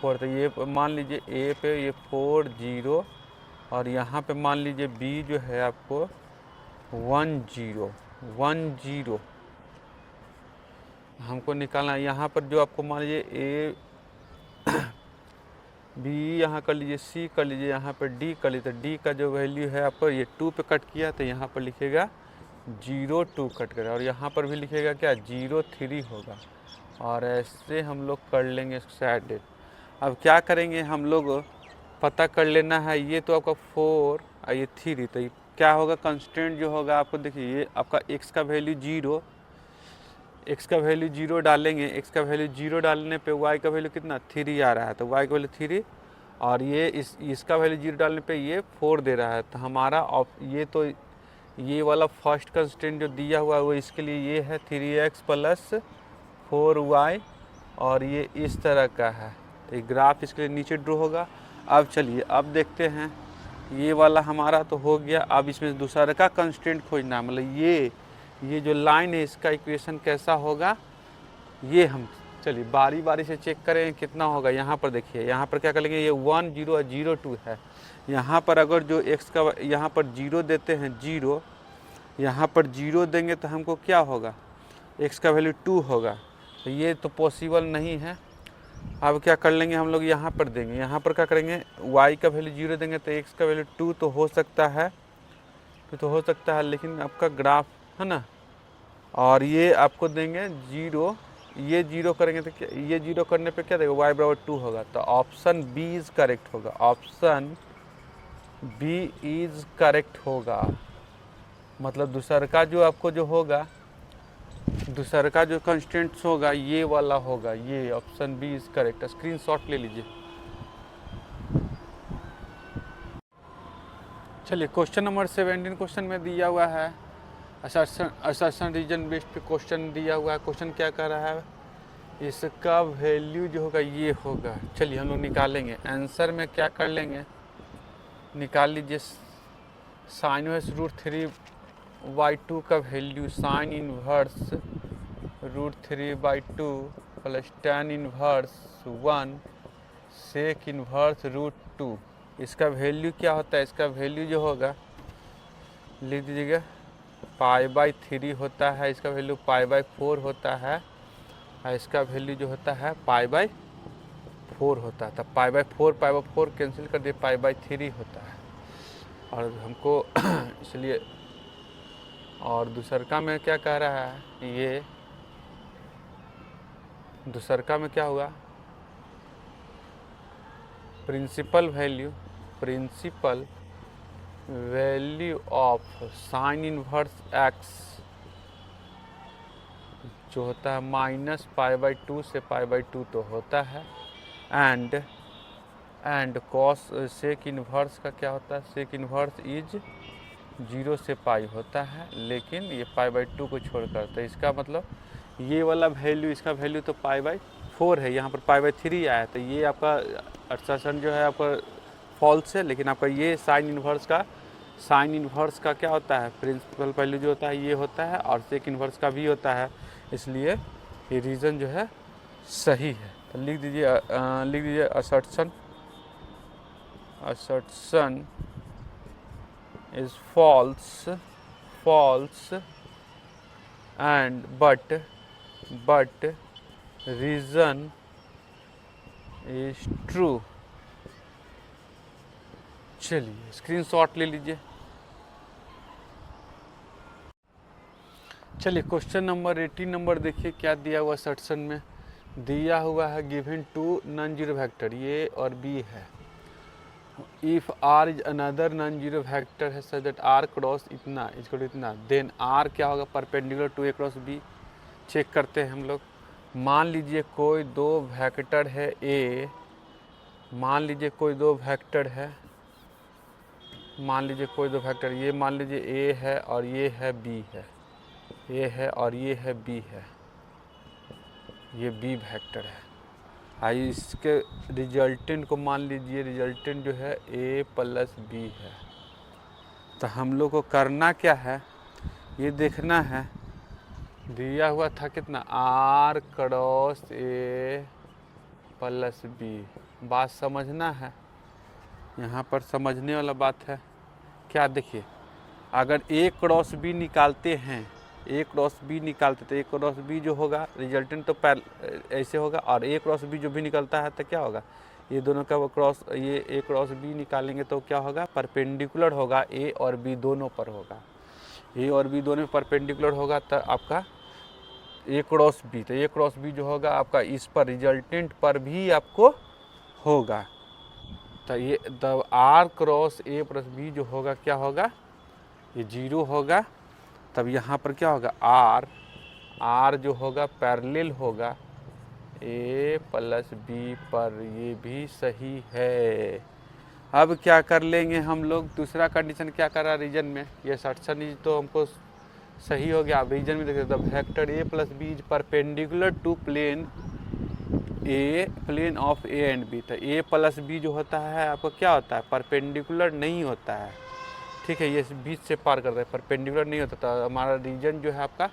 4, तो ये मान लीजिए ए पे ये 4 0 और यहाँ पे मान लीजिए बी जो है आपको 1 0 1 0 हमको निकालना है। यहाँ पर जो आपको मान लीजिए ए बी यहाँ कर लीजिए, सी कर लीजिए, यहाँ पर डी कर लीजिए। तो डी का जो वैल्यू है आपको ये 2 पे कट किया तो यहाँ पर लिखेगा 0 2 कट करेगा और यहाँ पर भी लिखेगा क्या 0 3 होगा और ऐसे हम लोग कर लेंगे साइड। अब क्या करेंगे हम लोग पता कर लेना है, ये तो आपका 4 और ये 3, तो ये क्या होगा कंस्टेंट जो होगा आपको देखिए ये आपका x का वैल्यू 0, x का वैल्यू 0 डालेंगे, x का वैल्यू 0 डालने पे y का वैल्यू कितना 3 आ रहा है, तो y का वैल्यू 3 और ये इसका वैल्यू 0 डालने पे ये 4 दे रहा है। तो हमारा ये तो ये वाला फर्स्ट कंस्टेंट जो दिया हुआ है वो इसके लिए ये है 3x प्लस 4y और ये इस तरह का है। तो ये ग्राफ इसके लिए नीचे ड्रॉ होगा। अब चलिए अब देखते हैं, ये वाला हमारा तो हो गया। अब इसमें दूसरा का कंस्टेंट खोजना, मतलब ये जो लाइन है इसका इक्वेशन कैसा होगा ये हम चलिए बारी बारी से चेक करें कितना होगा। यहाँ पर देखिए यहाँ पर क्या करेंगे ये 1 0 और 0 2 है। यहाँ पर अगर जो x का यहाँ पर 0 देते हैं 0, यहाँ पर 0 देंगे तो हमको क्या होगा x का वैल्यू 2 होगा, तो ये तो पॉसिबल नहीं है। अब क्या कर लेंगे हम लोग यहाँ पर देंगे, यहाँ पर क्या करेंगे y का वैल्यू 0 देंगे तो x का वैल्यू 2 तो हो सकता है, लेकिन आपका ग्राफ है ना, और ये आपको देंगे 0, ये 0 करेंगे तो क्या, ये 0 करने पे क्या देगा y बराबर 2 होगा। तो ऑप्शन बी इज़ करेक्ट होगा, ऑप्शन बी इज़ करेक्ट होगा। मतलब दूसर का जो आपको जो होगा, दूसर का जो कंस्टेंट्स होगा ये वाला होगा, ये option B is correct. Screenshot ले लीजिए। चलिए क्वेश्चन नंबर 17 क्वेश्चन में दिया हुआ है असर्शन रीजन बेस्ड पे क्वेश्चन दिया हुआ है। क्वेश्चन क्या कह रहा है, इसका वैल्यू जो होगा ये होगा। चलिए हम लोग निकालेंगे, आंसर में क्या कर लेंगे निकाल लीजिए साइन इनवर्स √3/2 का value sine inverse √3/2 plus tan inverse 1 sec inverse √2। इसका वैल्यू क्या होता है, इसका वैल्यू जो होगा लिख दीजिएगा π/3 होता है, इसका वैल्यू π/4 होता है और इसका वैल्यू जो होता है π/4 होता है। तब π/4 कैंसिल कर दिए π/3 होता है। और हमको इसलिए और दूसरका में क्या कह रहा है, ये दूसरका में क्या होगा principal value of sine inverse x जो होता है -π/2 से π/2 तो होता है, एंड कॉस सेक इनवर्स का क्या होता है, सेक इनवर्स इज 0 से पाई होता है, लेकिन ये π/2 को छोड़कर। तो इसका मतलब ये वाला वैल्यू, इसका वैल्यू तो π/4 4 है, यहाँ पर π/3 आया है, तो ये आपका असर्शन जो है आपका फॉल्स है। लेकिन आपका ये साइन इन्वर्स का क्या होता है, प्रिंसिपल वैल्यू जो होता है ये होता है, और सेक इन्वर्स का भी होता है, इसलिए ये रीज़न जो है सही है। तो लिख दीजिए assertion is false and but reason is true. चलिए स्क्रीनशॉट ले लीजिए। चलिए क्वेश्चन नंबर 18 नंबर देखिए क्या दिया हुआ असर्शन में। दिया हुआ है given 2 non zero vector A और बी है। If R is another non zero vector है सच दैट आर क्रॉस इतना इसको इतना, देन आर क्या होगा, perpendicular to A cross B. Check करते हैं हम लोग। मान लीजिए कोई दो वेक्टर है ए, मान लीजिए कोई दो वेक्टर है, मान लीजिए कोई दो वेक्टर, ये मान लीजिए ए है और ये है बी है, ए है और ये है बी है, ये बी वेक्टर है। आइए इसके रिजल्टेंट को मान लीजिए, रिजल्टेंट जो है ए प्लस बी है। तो हम लोग को करना क्या है, ये देखना है। दिया हुआ था कितना, R cross A plus B. बात समझना है, यहाँ पर समझने वाला बात है। क्या देखिए, अगर ए क्रॉस बी निकालते हैं, ए क्रॉस बी निकालते तो ए क्रॉस बी जो होगा रिजल्टेंट तो ऐसे होगा, और ए क्रॉस बी जो भी निकलता है तो क्या होगा, ये दोनों का वो क्रॉस, ये ए क्रॉस बी निकालेंगे तो क्या होगा, परपेंडिकुलर होगा, ए और बी दोनों पर होगा, ए और बी दोनों परपेंडिकुलर होगा। तो आपका ए क्रॉस बी, तो ए क्रॉस बी जो होगा आपका इस पर रिजल्टेंट पर भी आपको होगा। तो ये तब R cross A plus B जो होगा क्या होगा, ये 0 होगा। तब यहाँ पर क्या होगा, आर जो होगा पैरेलल होगा ए प्लस बी पर, ये भी सही है। अब क्या कर लेंगे हम लोग, दूसरा कंडीशन क्या करा रीजन में, ये असर्शन तो हमको सही हो गया। अब रीजन में देखते हैं, vector A plus B is perpendicular to plane of A and B. तो ए प्लस बी जो होता है आपको क्या होता है, परपेंडिकुलर नहीं होता है, ठीक है, ये बीच से पार करता है, परपेंडिकुलर नहीं होता। तो हमारा रीजन जो है आपका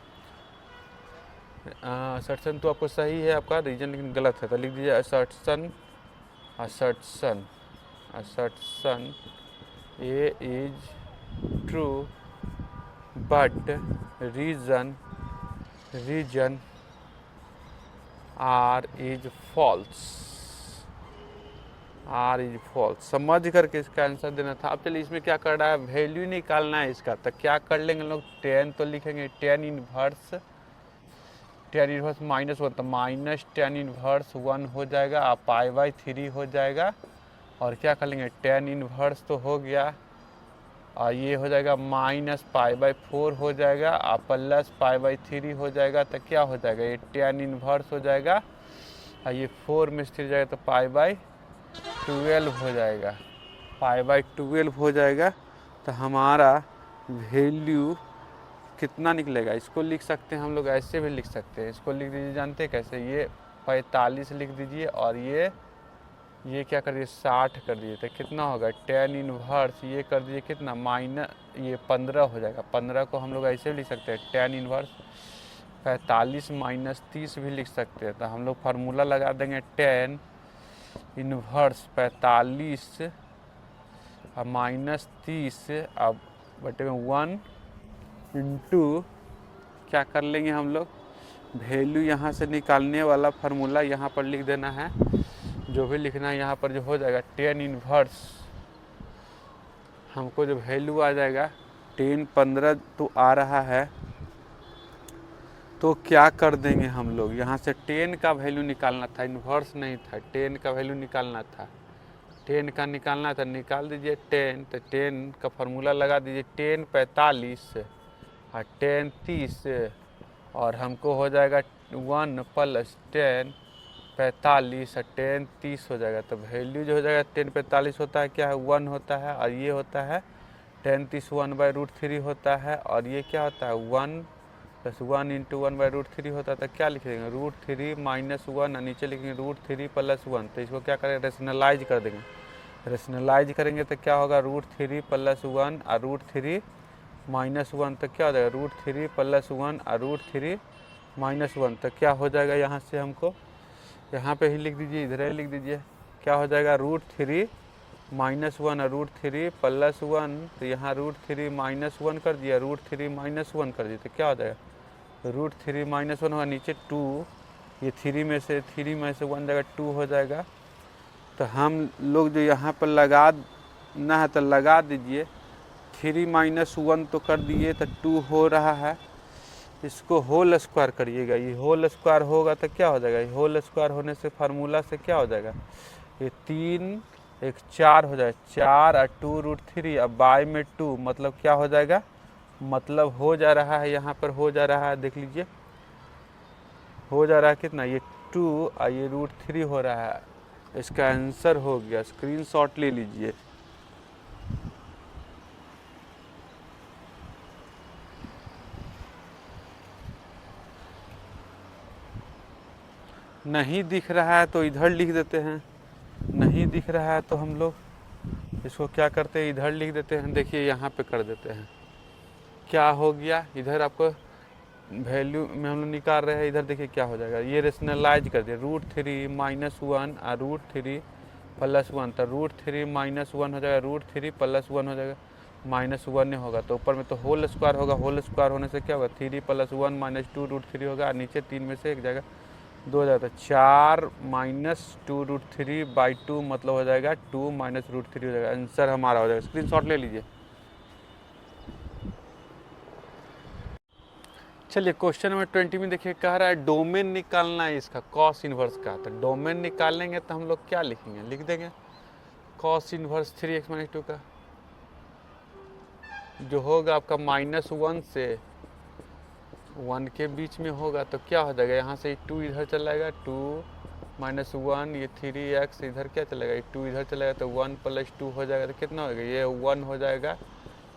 असर्शन तो आपको सही है आपका रीजन, लेकिन गलत है। तो लिख दीजिए assertion A is true but reason R is false. समझ करके इसका आंसर देना था। अब चलिए इसमें क्या कर रहा है, वैल्यू निकालना है इसका। तो क्या कर लेंगे लोग, 10 तो लिखेंगे, टेन इनवर्स -1, तो माइनस टेन इनवर्स 1 हो जाएगा, आप π/3 हो जाएगा। और क्या कर लेंगे, टेन इनवर्स तो हो गया, और ये हो जाएगा -π/4 हो जाएगा, और प्लस π/3 हो जाएगा। तो क्या हो जाएगा, ये टेन इनवर्स हो जाएगा, और ये 4 में स्थिर जाएगा, तो π/12 हो जाएगा, π/12 हो जाएगा। तो हमारा वैल्यू कितना निकलेगा, इसको लिख सकते हैं हम लोग, ऐसे भी लिख सकते हैं। इसको लिख दीजिए, जानते हैं कैसे, ये 45 लिख दीजिए, और ये क्या कर दीजिए 60 कर दीजिए। तो कितना होगा, टेन इनवर्स ये कर दीजिए कितना, ये 15 हो जाएगा। 15 को हम लोग ऐसे भी लिख सकते हैं, टेन इनवर्स 45 - 30 भी लिख सकते हैं। तो हम लोग फार्मूला लगा देंगे, टेन इनवर्स 45 और -30 अब बटे में 1 इंटू क्या कर लेंगे हम लोग, वैल्यू यहाँ से निकालने वाला फार्मूला यहाँ पर लिख देना है, जो भी लिखना है यहाँ पर जो हो जाएगा, टेन इनवर्स हमको जो वैल्यू आ जाएगा 15 तो आ रहा है। तो क्या कर देंगे हम लोग, यहाँ से 10 का वैल्यू निकालना था, इन्वर्स नहीं था, 10 का वैल्यू निकालना था, 10 का निकालना था, निकाल दीजिए 10। तो 10 का फार्मूला लगा दीजिए, 10 45 और 10 30, और हमको हो जाएगा 1 + 10 45 और 10 30 हो जाएगा। तो वैल्यू जो हो जाएगा 10 45 होता है क्या है, 1 होता है, और ये होता है 10 30 1/√3 होता है, और ये क्या होता है 1 प्लस 1 इंटू 1/√3 होता है, तो क्या लिख देंगे √3 - 1, नीचे लिखेंगे √3 + 1। तो इसको क्या करेंगे रेशनलाइज कर देंगे। रेशनलाइज करेंगे तो क्या होगा √3 + 1 और √3 - 1, तो क्या हो जाएगा √3 + 1 और √3 - 1। तो क्या हो जाएगा यहाँ से हमको, यहाँ पे ही लिख दीजिए, इधर ही लिख दीजिए। क्या हो जाएगा √3 - 1 और √3 + 1, तो यहाँ √3 - 1 कर दिया, √3 - 1 कर दिया, तो क्या हो जाएगा √3 - 1 होगा, नीचे 2, ये 3 में से 1 जाएगा 2 हो जाएगा। तो हम लोग जो यहाँ पर लगाना है तो लगा दीजिए। 3 - 1 तो कर दिए तो 2 हो रहा है, इसको होल स्क्वायर करिएगा। ये होल स्क्वायर होगा तो क्या हो जाएगा, ये होल स्क्वायर होने से फार्मूला से क्या हो जाएगा, ये 3 1 4 हो जाएगा, 4 और 2 √3 अब बाय में 2, मतलब क्या हो जाएगा, मतलब हो जा रहा है, यहाँ पर हो जा रहा है, देख लीजिए हो जा रहा है कितना, ये 2 और ये √3 हो रहा है। इसका आंसर हो गया, स्क्रीनशॉट ले लीजिए। नहीं दिख रहा है तो इधर लिख देते हैं, नहीं दिख रहा है तो हम लोग इसको क्या करते हैं, इधर लिख देते हैं। देखिए यहाँ पे कर देते हैं, क्या हो गया, इधर आपको वैल्यू में हम लोग निकाल रहे हैं, इधर देखिए क्या हो जाएगा, ये रेशनलाइज कर दिया, √3 - 1 और √3 + 1, तो √3 - 1 हो जाएगा, √3 + 1 हो जाएगा, -1 नहीं होगा तो ऊपर में तो होल स्क्वायर होगा, होल स्क्वायर होने से क्या होगा 3 + 1 - 2 √3 होगा, और नीचे 3 में से 1 जाएगा 2 हो जाता है, 4 - 2 √3/2 मतलब हो जाएगा 2 - √3 हो जाएगा। आंसर हमारा हो जाएगा, स्क्रीनशॉट ले लीजिए। चलिए क्वेश्चन नंबर 20 में देखिए कह रहा है डोमेन निकालना है इसका कॉस इनवर्स का। तो डोमेन निकालेंगे तो हम लोग क्या लिखेंगे, लिख देंगे कॉस इनवर्स 3x - 2 का जो होगा आपका -1 से 1 के बीच में होगा, तो क्या हो जाएगा, यहाँ से 2 इधर चला जाएगा, 2 - 1 ये 3x इधर क्या चलेगा, ये 2 इधर चलेगा, तो 1 + 2 हो जाएगा, तो कितना होगा, ये 1 हो जाएगा,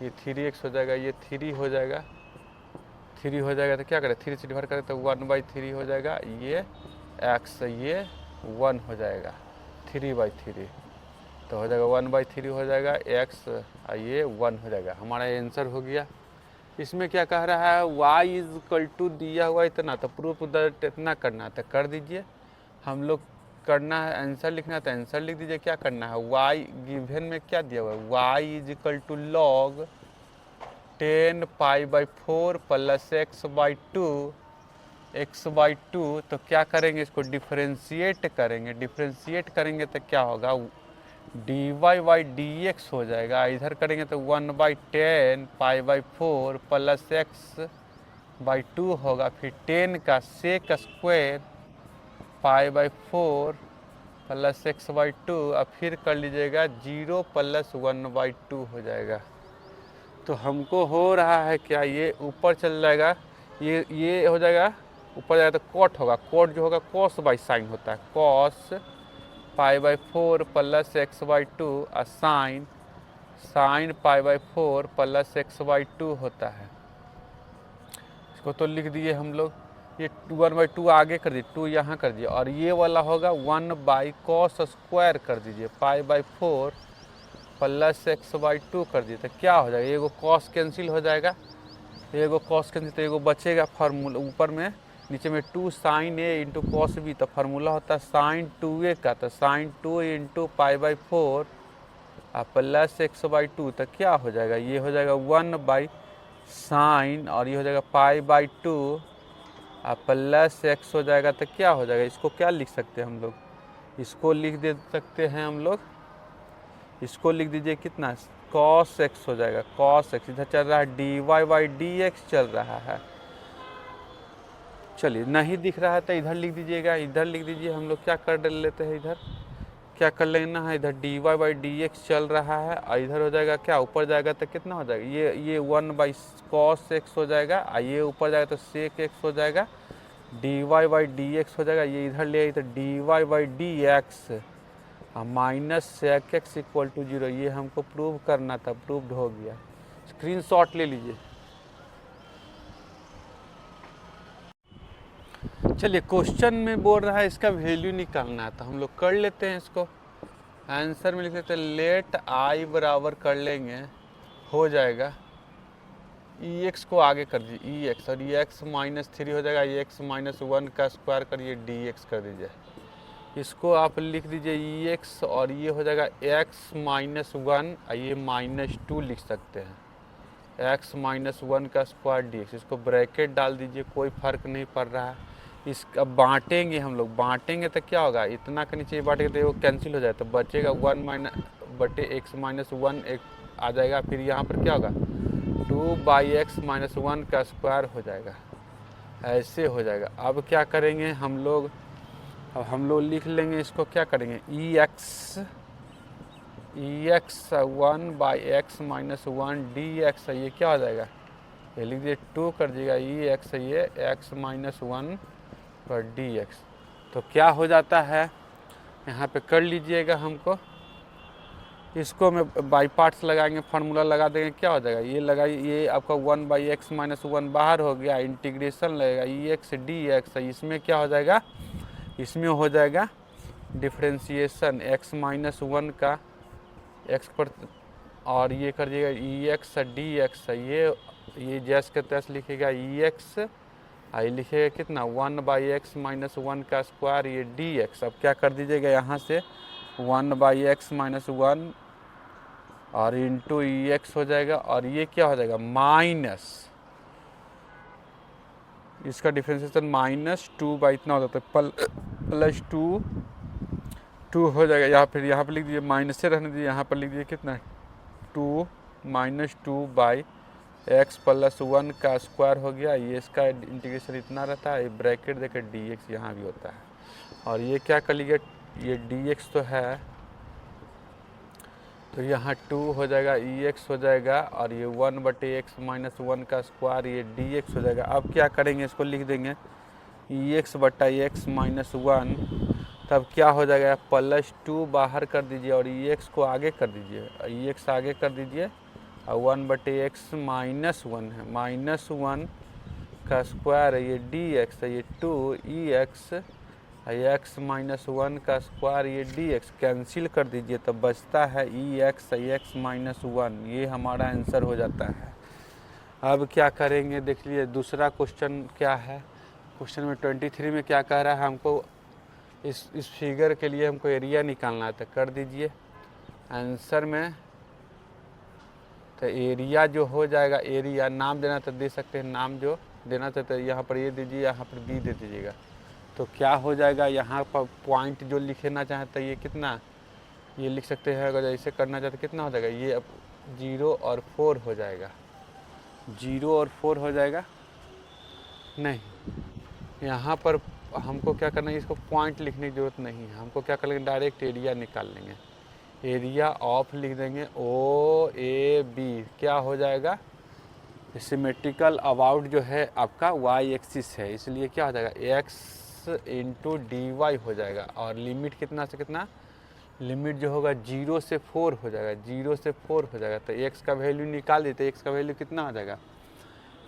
ये 3x हो जाएगा, ये 3 हो जाएगा, 3 हो जाएगा, तो क्या करें 3 से डिवाइड करें तो 1/3 हो जाएगा, ये x ये 1 हो जाएगा 3/3, तो हो जाएगा 1/3 हो जाएगा x और ये 1 हो जाएगा, हमारा आंसर हो गया। इसमें क्या कह रहा है y = दिया हुआ इतना, तो प्रूफ दैट इतना करना है तो कर दीजिए। हम लोग करना है आंसर लिखना है तो आंसर लिख दीजिए। क्या करना है, y गिवन में क्या दिया हुआ है, y = log 10π/4 + x/2 तो क्या करेंगे, इसको डिफरेंशिएट करेंगे, डिफरेंशिएट करेंगे तो क्या होगा dy/dx हो जाएगा, इधर करेंगे तो 1/10π/4 + x/2 होगा, फिर 10 का sec स्क्वायर π/4 + x/2 और फिर कर लीजिएगा 0 + 1/2 हो जाएगा। तो हमको हो रहा है क्या, ये ऊपर चल जाएगा, ये हो जाएगा ऊपर जाएगा तो कॉट होगा, कॉट जो होगा cos/sin होता है, cos π/4 + x/2 और sin π/4 + x/2 होता है। इसको तो लिख दिए हम लोग, ये 1/2 आगे कर दिए, 2 यहाँ कर दिए, और ये वाला होगा 1/cos² कर दीजिए, π/4 + x/2 कर दिए, तो क्या हो जाएगा, एगो कॉस कैंसिल हो जाएगा, एगो कॉस कैंसिल, तो एगो बचेगा फार्मूला ऊपर में, नीचे में 2 sin a × cos b, तो फार्मूला होता है sin 2a का, तो sin 2 × π/4 + x/2, तो क्या हो जाएगा, ये हो जाएगा 1/sin और ये हो जाएगा π/2 + x हो जाएगा, तो क्या हो जाएगा, इसको क्या लिख सकते हैं हम लोग, इसको लिख दे सकते हैं हम लोग, इसको लिख दीजिए कितना cos x हो जाएगा, cos x इधर चल रहा है dy/dx चल रहा है। चलिए नहीं दिख रहा है तो इधर लिख दीजिएगा, इधर लिख दीजिए, हम लोग क्या कर लेते हैं, इधर क्या कर लेना है, इधर dy/dx चल रहा है और इधर हो जाएगा क्या, ऊपर जाएगा तो कितना हो जाएगा, ये 1/cos x हो जाएगा और ये ऊपर जाएगा तो sec x हो जाएगा, dy/dx हो जाएगा, ये इधर ले तो dy/dx -sec x = 0, ये हमको प्रूव करना था, प्रूव्ड हो गया। स्क्रीनशॉट ले लीजिए। चलिए क्वेश्चन में बोल रहा है इसका वैल्यू निकालना है, तो हम लोग कर लेते हैं इसको। आंसर में लिख लेते हैं लेट आई बराबर कर लेंगे, हो जाएगा ई एक्स को आगे कर दीजिए ई एक्स, और ये एक्स माइनस 3 हो जाएगा, ये एक्स माइनस 1 का स्क्वायर करिए डी एक्स कर दीजिए। इसको आप लिख दीजिए ई एक्स, और ये हो जाएगा एक्स माइनस 1, ये माइनस 2 लिख सकते हैं, एक्स माइनस 1 का स्क्वायर डी एक्स। इसको ब्रैकेट डाल दीजिए, कोई फ़र्क नहीं पड़ रहा है। इसका बांटेंगे हम लोग, बांटेंगे तो क्या होगा, इतना के नीचे बांटेंगे तो वो कैंसिल हो जाए, तो बचेगा 1 माइनस बटे एक्स माइनस 1 एक आ जाएगा। फिर यहाँ पर क्या होगा 2 बाई एक्स माइनस 1 का स्क्वायर हो जाएगा, ऐसे हो जाएगा। अब क्या करेंगे हम लोग, अब हम लोग लिख लेंगे इसको, क्या करेंगे e x 1 by x minus 1 d x, ये क्या हो जाएगा, ये लिख दीजिए 2 कर दीजिएगा ई एक्स, ये एक्स माइनस 1 पर डी एक्स। तो क्या हो जाता है यहाँ पे कर लीजिएगा हमको, इसको में बाई पार्ट्स लगाएंगे, फार्मूला लगा देंगे, क्या हो जाएगा ये लगाइए, ये आपका 1 बाई एक्स माइनस 1 बाहर हो गया, इंटीग्रेशन लगेगा ई एक्स डी एक्स, इसमें क्या हो जाएगा, इसमें हो जाएगा डिफ्रेंशिएशन एक्स माइनस 1 का एक्स पर, और ये कर दीजिएगा ई एक्स डी एक्स, ये जैस के तैस लिखेगा ई एक्स, ये लिखेगा कितना 1 बाई एक्स माइनस 1 का स्क्वायर, ये डी एक्स। अब क्या कर दीजिएगा यहाँ से 1 बाई एक्स माइनस 1 और इंटू ई एक्स हो जाएगा, और ये क्या हो जाएगा माइनस, इसका डिफ्रेंशिएशन माइनस 2 बाई इतना हो जाता है प्लस 2 हो जाएगा। यहाँ पर लिख दीजिए, माइनस से रहने दीजिए, यहाँ पर लिख दीजिए कितना 2 माइनस 2 बाई एक्स प्लस 1 का स्क्वायर हो गया, ये इसका इंटीग्रेशन इतना रहता है, ब्रैकेट देकर डी एक्स यहाँ भी होता है, और ये क्या कर लीजिए, ये डी एक्स तो है, तो यहाँ 2 हो जाएगा ई एक्स हो जाएगा, और ये 1 बटे एक्स माइनस 1 का स्क्वायर, ये डी एक्स हो जाएगा। अब क्या करेंगे, इसको लिख देंगे ई एक्स बटा एक्स माइनस 1, तब क्या हो जाएगा प्लस 2 बाहर कर दीजिए, और ई एक्स को आगे कर दीजिए, ई एक्स आगे कर दीजिए, और 1 बटे एक्स माइनस 1 है, माइनस 1 का स्क्वायर है, ये डी एक्स है, ये 2 ई एक्स, एक्स माइनस 1 का स्क्वायर, ये डी एक्स कैंसिल कर दीजिए, तो बचता है ई एक्स माइनस 1, ये हमारा आंसर हो जाता है। अब क्या करेंगे देख लीजिए, दूसरा क्वेश्चन क्या है, क्वेश्चन में 23 में क्या कह रहा है हमको, इस फिगर के लिए हमको एरिया निकालना है, तो कर दीजिए आंसर में, तो एरिया जो हो जाएगा, एरिया नाम देना तो दे सकते हैं, नाम जो देना चाहते हैं यहाँ पर ए दीजिए, यहाँ पर बी दे दीजिएगा, तो क्या हो जाएगा यहाँ पर पॉइंट जो लिखना चाहते हैं ये कितना, ये लिख सकते हैं, अगर ऐसे करना चाहते कितना हो जाएगा, ये अब 0 और 4 हो जाएगा, 0 और 4 हो जाएगा, नहीं यहाँ पर हमको क्या करना है, इसको पॉइंट लिखने की ज़रूरत नहीं है, हमको क्या कर लेंगे डायरेक्ट एरिया निकाल लेंगे, एरिया ऑफ लिख देंगे ओ ए बी, क्या हो जाएगा सिमेट्रिकल अबाउट जो है आपका वाई एक्सिस है, इसलिए क्या हो जाएगा एक्स इंटू डी वाई हो जाएगा, और लिमिट कितना से कितना, लिमिट जो होगा 0 से 4 हो जाएगा, 0 से 4 हो जाएगा, तो एक्स का वैल्यू निकाल देते, एक्स का वैल्यू कितना हो जाएगा,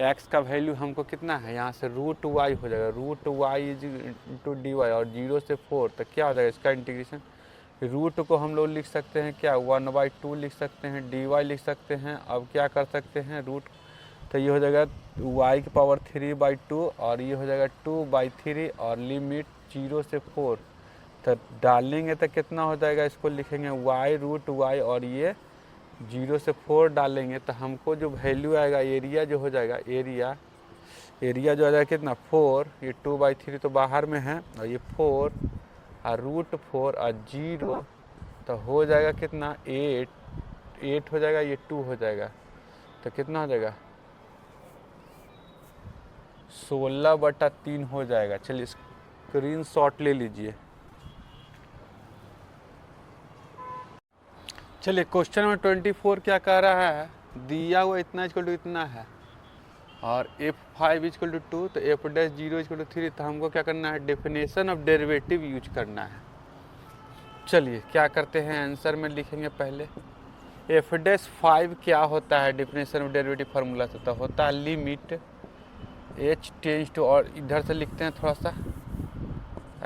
एक्स का वैल्यू हमको कितना है यहाँ से रूट वाई हो जाएगा, root y is into d y, और 0 से 4 तो क्या हो जाएगा इसका इंटीग्रेशन, रूट को हम लोग लिख सकते हैं क्या 1/2 लिख सकते हैं, डी वाई लिख सकते हैं। अब क्या कर सकते हैं रूट, तो ये हो जाएगा y की पावर 3/2, और ये हो जाएगा 2/3, और लिमिट 0 से 4, तो डालेंगे तो कितना हो जाएगा, इसको लिखेंगे y रूट y, और ये 0 से 4 डालेंगे तो हमको जो वैल्यू आएगा, एरिया जो हो जाएगा, एरिया जो आ जाएगा कितना 4, ये 2/3 तो बाहर में है, और ये 4 और रूट 4 और 0, तो हो जाएगा कितना 8 हो जाएगा, ये 2 हो जाएगा, तो कितना हो जाएगा 16/3 हो जाएगा। चलिए स्क्रीन शॉट ले लीजिए। चलिए क्वेश्चन नंबर 24 क्या कह रहा है, दिया हुआ इतना इक्वल टू इतना है, और f5 इक्वल टू 2, तो f'0 इक्वल टू 3, तो हमको क्या करना है डेफिनेशन ऑफ डेरिवेटिव यूज करना है। चलिए क्या करते हैं, आंसर में लिखेंगे पहले f'5 क्या होता है, डेफिनेशन ऑफ डेरिवेटिव फार्मूला से तो होता है लिमिट एच टेंस टू, और इधर से लिखते हैं थोड़ा सा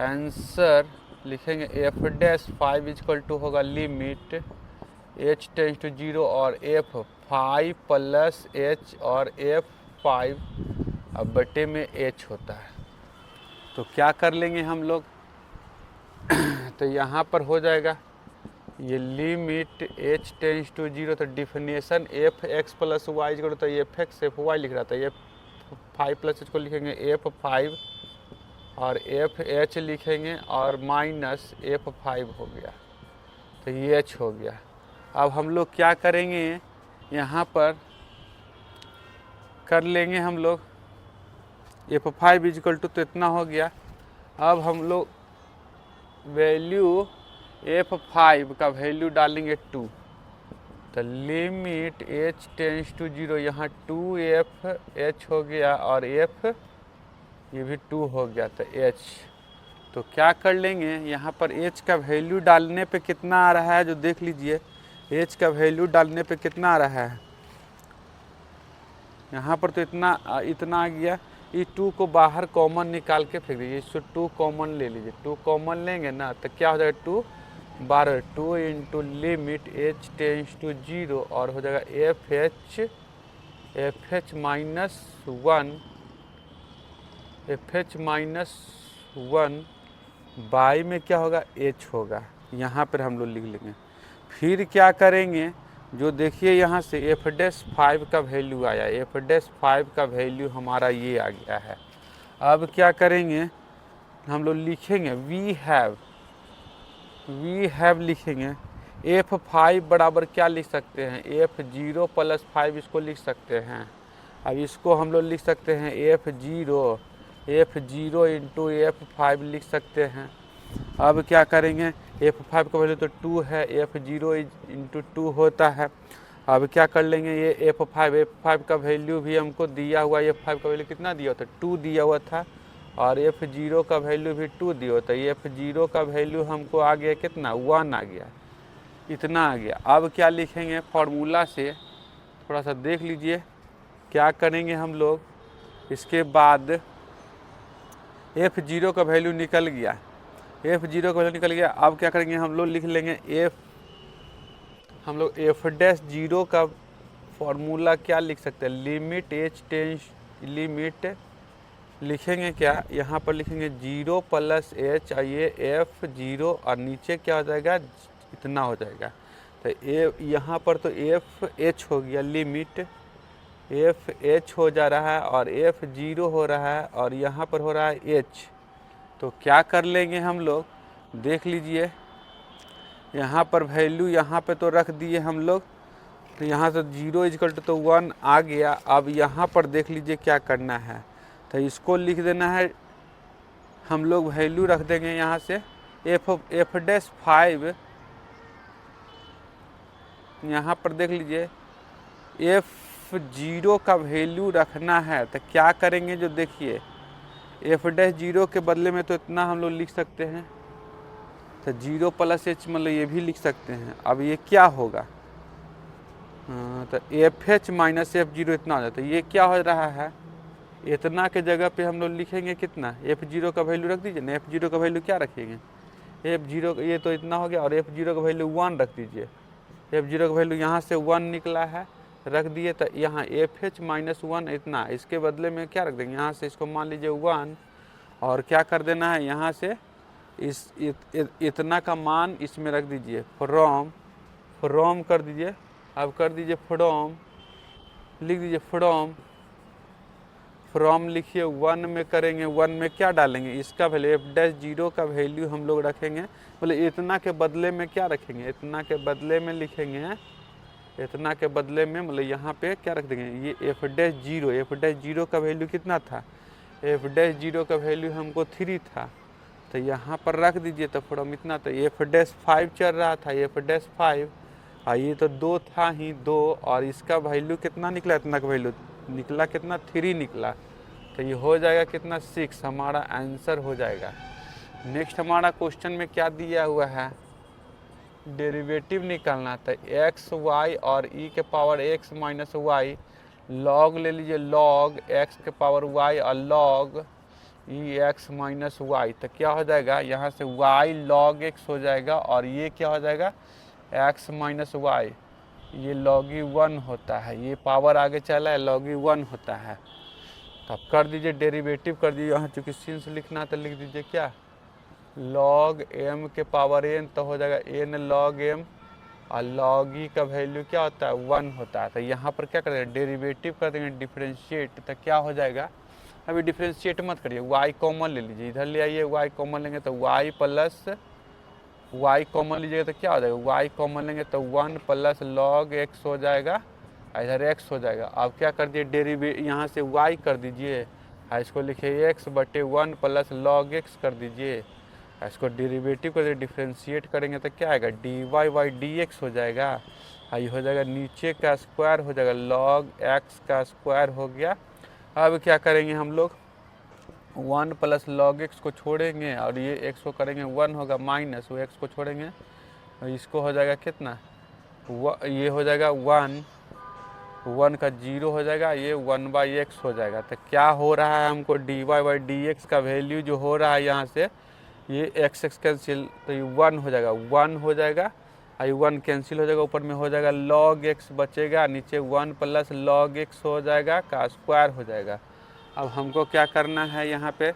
आंसर लिखेंगे एफ डैश 5 इक्वल टू होगा लिमिट एच टेंस टू 0 और एफ 5 प्लस एच और एफ 5 अब बटे में एच होता है। तो क्या कर लेंगे हम लोग तो यहाँ पर हो जाएगा ये लिमिट एच टेंस टू 0, तो definition f x plus y करो तो एफ एक्स एफ वाई लिख रहा था, ये 5 प्लस एच को लिखेंगे एफ 5 और एफ एच लिखेंगे और माइनस एफ 5 हो गया, तो ये एच हो गया। अब हम लोग क्या करेंगे यहाँ पर कर लेंगे हम लोग एफ 5 इक्वल टू, तो इतना हो गया। अब हम लोग वैल्यू एफ 5 का वैल्यू डालेंगे 2, तो लिमिट एच टेंस टू 0, यहाँ 2 एफ एच हो गया और एफ ये भी 2 हो गया, तो एच। तो क्या कर लेंगे यहाँ पर एच का वैल्यू डालने पे कितना आ रहा है, जो देख लीजिए एच का वैल्यू डालने पे कितना आ रहा है, यहाँ पर तो इतना आ गया। इस 2 को बाहर कॉमन निकाल के फेंक दीजिए, इसको 2 कॉमन ले लीजिए, 2 कॉमन लेंगे ना तो क्या हो जाएगा 2 12, 2 into limit h tends to 0 और हो जाएगा एफ एच माइनस 1 बाई में क्या होगा एच होगा, यहाँ पर हम लोग लिख लेंगे। फिर क्या करेंगे, जो देखिए यहाँ से एफ डैश 5 का वैल्यू आया, एफ डैश 5 का वैल्यू हमारा ये आ गया है। अब क्या करेंगे हम लोग लिखेंगे वी हैव लिखेंगे एफ 5 बराबर क्या लिख सकते हैं, एफ 0 प्लस 5 इसको लिख सकते हैं। अब इसको हम लोग लिख सकते हैं एफ 0 इंटू एफ 5 लिख सकते हैं। अब क्या करेंगे एफ 5 का वैल्यू तो 2 है, एफ 0 इंटू 2 होता है। अब क्या कर लेंगे ये एफ 5 का वैल्यू भी हमको दिया हुआ, एफ 5 का वैल्यू कितना दिया था 2 दिया हुआ था और एफ 0 का वैल्यू भी 2 दिया होता है। एफ 0 का वैल्यू हमको आ गया कितना 1 आ गया, इतना आ गया। अब क्या लिखेंगे फार्मूला से थोड़ा सा देख लीजिए क्या करेंगे हम लोग। इसके बाद एफ 0 का वैल्यू निकल गया, एफ 0 का वैल्यू निकल गया। अब क्या करेंगे हम लोग लिख लेंगे एफ डैश 0 का फॉर्मूला क्या लिख सकते हैं, लिमिट एच टेंस लिमिट लिखेंगे क्या, यहाँ पर लिखेंगे 0 प्लस एच, ये एफ 0 और नीचे क्या हो जाएगा इतना हो जाएगा। तो यहाँ पर तो एफ एच हो गया, लिमिट एफ एच हो जा रहा है और एफ 0 हो रहा है और यहाँ पर हो रहा है एच। तो क्या कर लेंगे हम लोग देख लीजिए, यहाँ पर वैल्यू यहाँ पे तो रख दिए हम लोग, तो यहाँ से 0 इक्वल टू 1 आ गया। अब यहाँ पर देख लीजिए क्या करना है, तो इसको लिख देना है हम लोग, वैल्यू रख देंगे यहाँ से एफ डैश 5, यहाँ पर देख लीजिए एफ 0 का वैल्यू रखना है। तो क्या करेंगे जो देखिए एफ डैश 0 के बदले में तो इतना हम लोग लिख सकते हैं, तो 0 प्लस एच मतलब ये भी लिख सकते हैं। अब ये क्या होगा तो एफ एच माइनस एफ 0 इतना हो जाता है। ये क्या हो रहा है, इतना के जगह पे हम लोग लिखेंगे कितना एफ 0 का वैल्यू रख दीजिए ना, एफ 0 का वैल्यू क्या रखेंगे एफ 0, ये तो इतना हो गया और एफ 0 का वैल्यू 1 रख दीजिए। एफ 0 का वैल्यू यहाँ से 1 निकला है, रख दिए। तो यहाँ एफ एच माइनस 1 इतना, इसके बदले में क्या रख देंगे यहाँ से इसको मान लीजिए 1 और क्या कर देना है यहाँ से इतना का मान इसमें रख दीजिए, फ्रॉम कर दीजिए। अब कर दीजिए फ्रॉम, लिख दीजिए फ्रॉम लिखिए 1 में करेंगे, 1 में क्या डालेंगे इसका वैल्यू एफ डैश 0 का वैल्यू हम लोग रखेंगे, बोले इतना के बदले में क्या रखेंगे, इतना के बदले में लिखेंगे, इतना के बदले में मतलब यहाँ पे क्या रख देंगे ये एफ डैश 0 का वैल्यू कितना था, एफ डैश 0 का वैल्यू हमको 3 था, तो यहाँ पर रख दीजिए। तो फ्रॉम इतना, तो एफ डैश 5 चल रहा था, एफ डैश 5 और ये तो 2 था ही 2 और इसका वैल्यू कितना निकला, इतना का वैल्यू निकला कितना 3 निकला। तो ये हो जाएगा कितना 6, हमारा आंसर हो जाएगा। नेक्स्ट हमारा क्वेश्चन में क्या दिया हुआ है, डेरिवेटिव निकालना था एक्स वाई और ई के power x minus y log ले लीजिए, लॉग एक्स के पावर वाई और log e x minus y, तो क्या हो जाएगा यहाँ से वाई लॉग एक्स हो जाएगा और ये क्या हो जाएगा एक्स माइनस वाई, ये लॉगी 1 होता है, ये पावर आगे चला है लॉगी 1 होता है। तो आप कर दीजिए डेरिवेटिव कर दीजिए, यहाँ चूँकि सिंस लिखना है तो लिख दीजिए क्या लॉग एम के पावर एन, तो हो जाएगा एन लॉग एम और लॉग ई का वैल्यू क्या होता है 1 होता है। तो यहाँ पर क्या करेंगे डेरिवेटिव कर देंगे डिफरेंशिएट, तो क्या हो जाएगा, अभी डिफरेंशिएट मत करिए, y कॉमन ले लीजिए, इधर ले आइए y कॉमन लेंगे तो y प्लस y कॉमन लीजिएगा तो क्या हो जाएगा y कॉमन लेंगे तो 1 प्लस लॉग x हो जाएगा, इधर x हो जाएगा। अब क्या कर दिए डेरिवेटिव यहाँ से y कर दीजिए, इसको लिखिए x बटे 1 प्लस लॉग x कर दीजिए, इसको डेरिवेटिव कर दीजिए डिफ्रेंशिएट करेंगे तो क्या आएगा dy बाई dx हो जाएगा, ये हो जाएगा नीचे का स्क्वायर हो जाएगा लॉग x का स्क्वायर हो गया। अब क्या करेंगे हम लोग 1 प्लस लॉग एक्स को छोड़ेंगे और ये एक्स को करेंगे 1 होगा माइनस, वो एक्स को छोड़ेंगे और इसको हो जाएगा कितना ये हो जाएगा 1 का 0 हो जाएगा, ये 1 बाई एक्स हो जाएगा। तो क्या हो रहा है हमको d Y by D x का वैल्यू जो हो रहा है यहाँ से ये एक्स एक्स कैंसिल, तो ये 1 हो जाएगा, 1 हो जाएगा, आई 1 कैंसिल हो जाएगा, ऊपर में हो जाएगा लॉग एक्स बचेगा, नीचे 1 प्लस लॉग एक्स हो जाएगा का स्क्वायर हो जाएगा। अब हमको क्या करना है यहाँ पे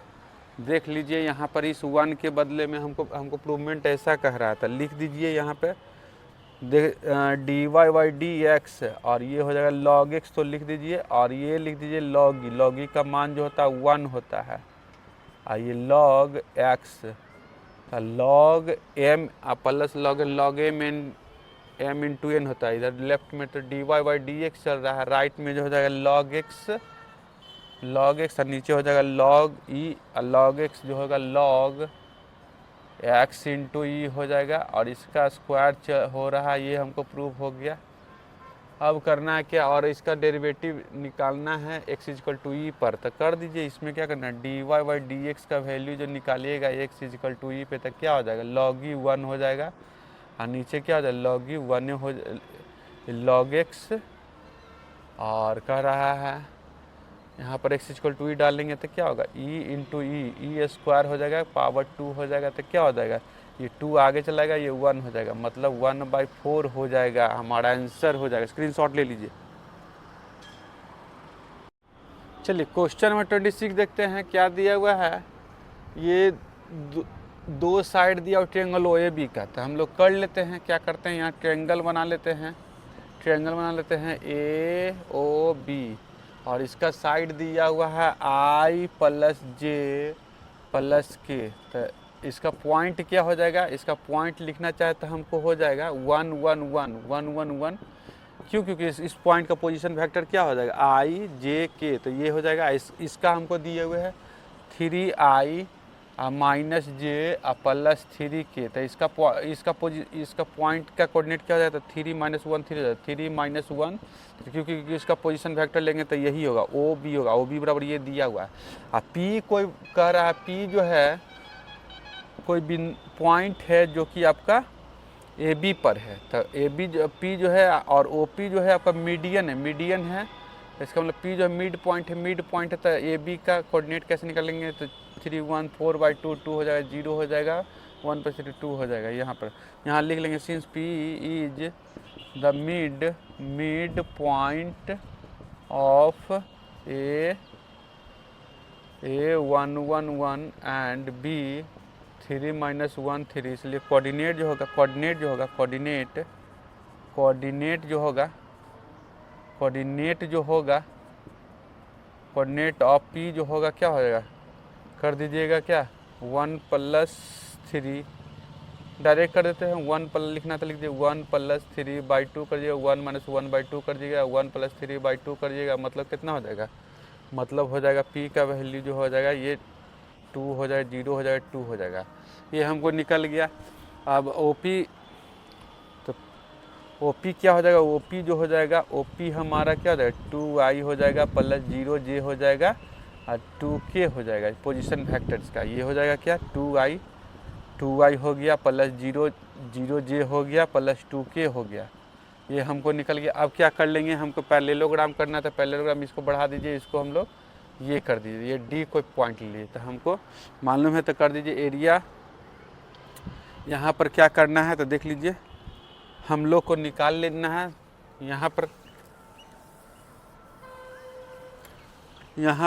देख लीजिए, यहाँ पर इस 1 के बदले में हमको प्रूवमेंट ऐसा कह रहा था, लिख दीजिए यहाँ पे देख d Y by D x और ये हो जाएगा लॉग एक्स, तो लिख दीजिए और ये लिख दीजिए लॉग ई का मान जो होता है 1 होता है, और ये log x log m plus log m into n होता है, इधर लेफ्ट में तो d Y by D x चल रहा है, राइट में जो हो जाएगा लॉग एक्स और नीचे हो जाएगा लॉग ई, लॉग एक्स जो होगा लॉग एक्स इंटू ई हो जाएगा और इसका स्क्वायर हो रहा है, ये हमको प्रूव हो गया। अब करना है क्या, और इसका डेरिवेटिव निकालना है x इजिकल टू ई पर, तो कर दीजिए। इसमें क्या करना है d Y by D x का वैल्यू जो निकालिएगा x इजिकल टू ई पे, तो क्या हो जाएगा लॉग ई 1 हो जाएगा और नीचे क्या हो जाएगा लॉग ई 1 हो लॉग एक्स, और कह रहा है यहाँ पर x इक्वल टू ई डालेंगे तो क्या होगा e इंटू ई स्क्वायर हो जाएगा पावर 2 हो जाएगा, तो क्या हो जाएगा ये 2 आगे चला जाएगा, ये 1 हो जाएगा, मतलब 1/4 हो जाएगा, हमारा आंसर हो जाएगा। स्क्रीनशॉट ले लीजिए। चलिए क्वेश्चन नंबर 26 देखते हैं क्या दिया हुआ है। ये दो साइड दिया और ट्रायंगल ओ ए बी का, तो हम लोग कर लेते हैं, क्या करते हैं यहाँ ट्रायंगल बना लेते हैं, ए ओ बी और इसका साइड दिया हुआ है i प्लस जे प्लस के, तो इसका पॉइंट क्या हो जाएगा, इसका पॉइंट लिखना चाहे तो हमको हो जाएगा 1 1 1 1 1 1, क्यों क्योंकि इस पॉइंट का पोजीशन वेक्टर क्या हो जाएगा i j k, तो ये हो जाएगा इसका हमको दिए हुए है 3i माइनस जे प्लस 3k, तो इसका पॉइंट का कोऑर्डिनेट क्या हो जाता है 3 माइनस 1 3 हो जाता है 3 माइनस 1, क्योंकि इसका पोजीशन वेक्टर लेंगे तो यही होगा ओ बी होगा, ओ बी बराबर ये दिया हुआ है। अब पी कोई कह रहा है पी जो है कोई पॉइंट है जो कि आपका ए बी पर है, तो ए बी पी जो है और ओ पी जो है आपका मीडियन है, इसका मतलब पी जो है मिड पॉइंट है, तो ए बी का कोऑर्डिनेट कैसे निकालेंगे, तो 3 1 4/2 2 हो जाएगा, 0 हो जाएगा, 1 पर 2 हो जाएगा। यहाँ लिख लेंगे since P is the midpoint of A 1 1 1 and B 3 minus 1 3, इसलिए कोऑर्डिनेट ऑफ पी जो होगा क्या हो जाएगा कर दीजिएगा क्या 1 प्लस 3, डायरेक्ट कर देते हैं 1 प्लस लिखना तो लिख दिए 1 प्लस 3/2 कर दिएगा, 1 माइनस 1/2 कर दिएगा, 1 प्लस 3/2 कर दिएगा, मतलब कितना हो जाएगा, मतलब हो जाएगा पी का वैल्यू जो हो जाएगा ये 2 हो जाएगा, 0 हो जाएगा, 2 हो जाएगा, ये हमको निकल गया। अब ओपी, तो ओपी क्या हो जाएगा, ओपी जो हो जाएगा ओपी हमारा क्या हो जाएगा 2i हो जाएगा प्लस 0j हो जाएगा और 2k हो जाएगा पोजीशन वेक्टर्स का, ये हो जाएगा क्या 2i हो गया प्लस 0j हो गया प्लस 2k हो गया, ये हमको निकल गया। अब क्या कर लेंगे, हमको पैरेललोग्राम करना था, पैरेललोग्राम इसको बढ़ा दीजिए, इसको हम लोग ये कर दीजिए, ये डी कोई पॉइंट ले लीजिए। तो हमको मालूम है तो कर दीजिए एरिया। यहाँ पर क्या करना है तो देख लीजिए, हम लोग को निकाल लेना है यहाँ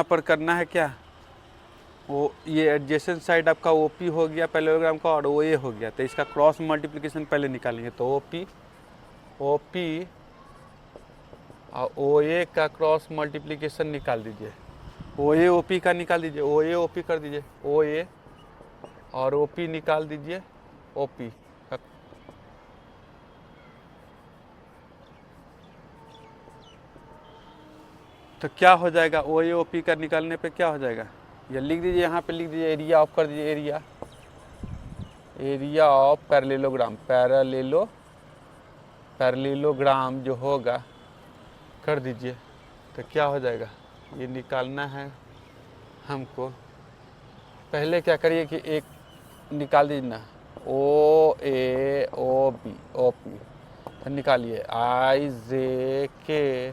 पर करना है क्या, वो ये एडजेसेंट साइड आपका ओपी हो गया पैरेललोग्राम का, और ओ ए हो गया। तो इसका क्रॉस मल्टीप्लिकेशन पहले निकालेंगे। तो ओपी और ओ ए का क्रॉस मल्टीप्लिकेशन निकाल दीजिए। ओ ए ओ पी का निकाल दीजिए, ओ ए ओ पी कर दीजिए, ओ ए और ओ पी निकाल दीजिए, ओ पी का। तो क्या हो जाएगा, ओ ए ओ पी का निकालने पे क्या हो जाएगा, ये लिख दीजिए, यहाँ पे लिख दीजिए एरिया ऑफ कर दीजिए, एरिया ऑफ पैरेललोग्राम, पैरेललोग्राम जो होगा कर दीजिए। तो क्या हो जाएगा, ये निकालना है हमको। पहले क्या करिए कि एक निकाल दीजिए ना, ओ ए ओ बी ओ पी, तो निकालिए आई जे के।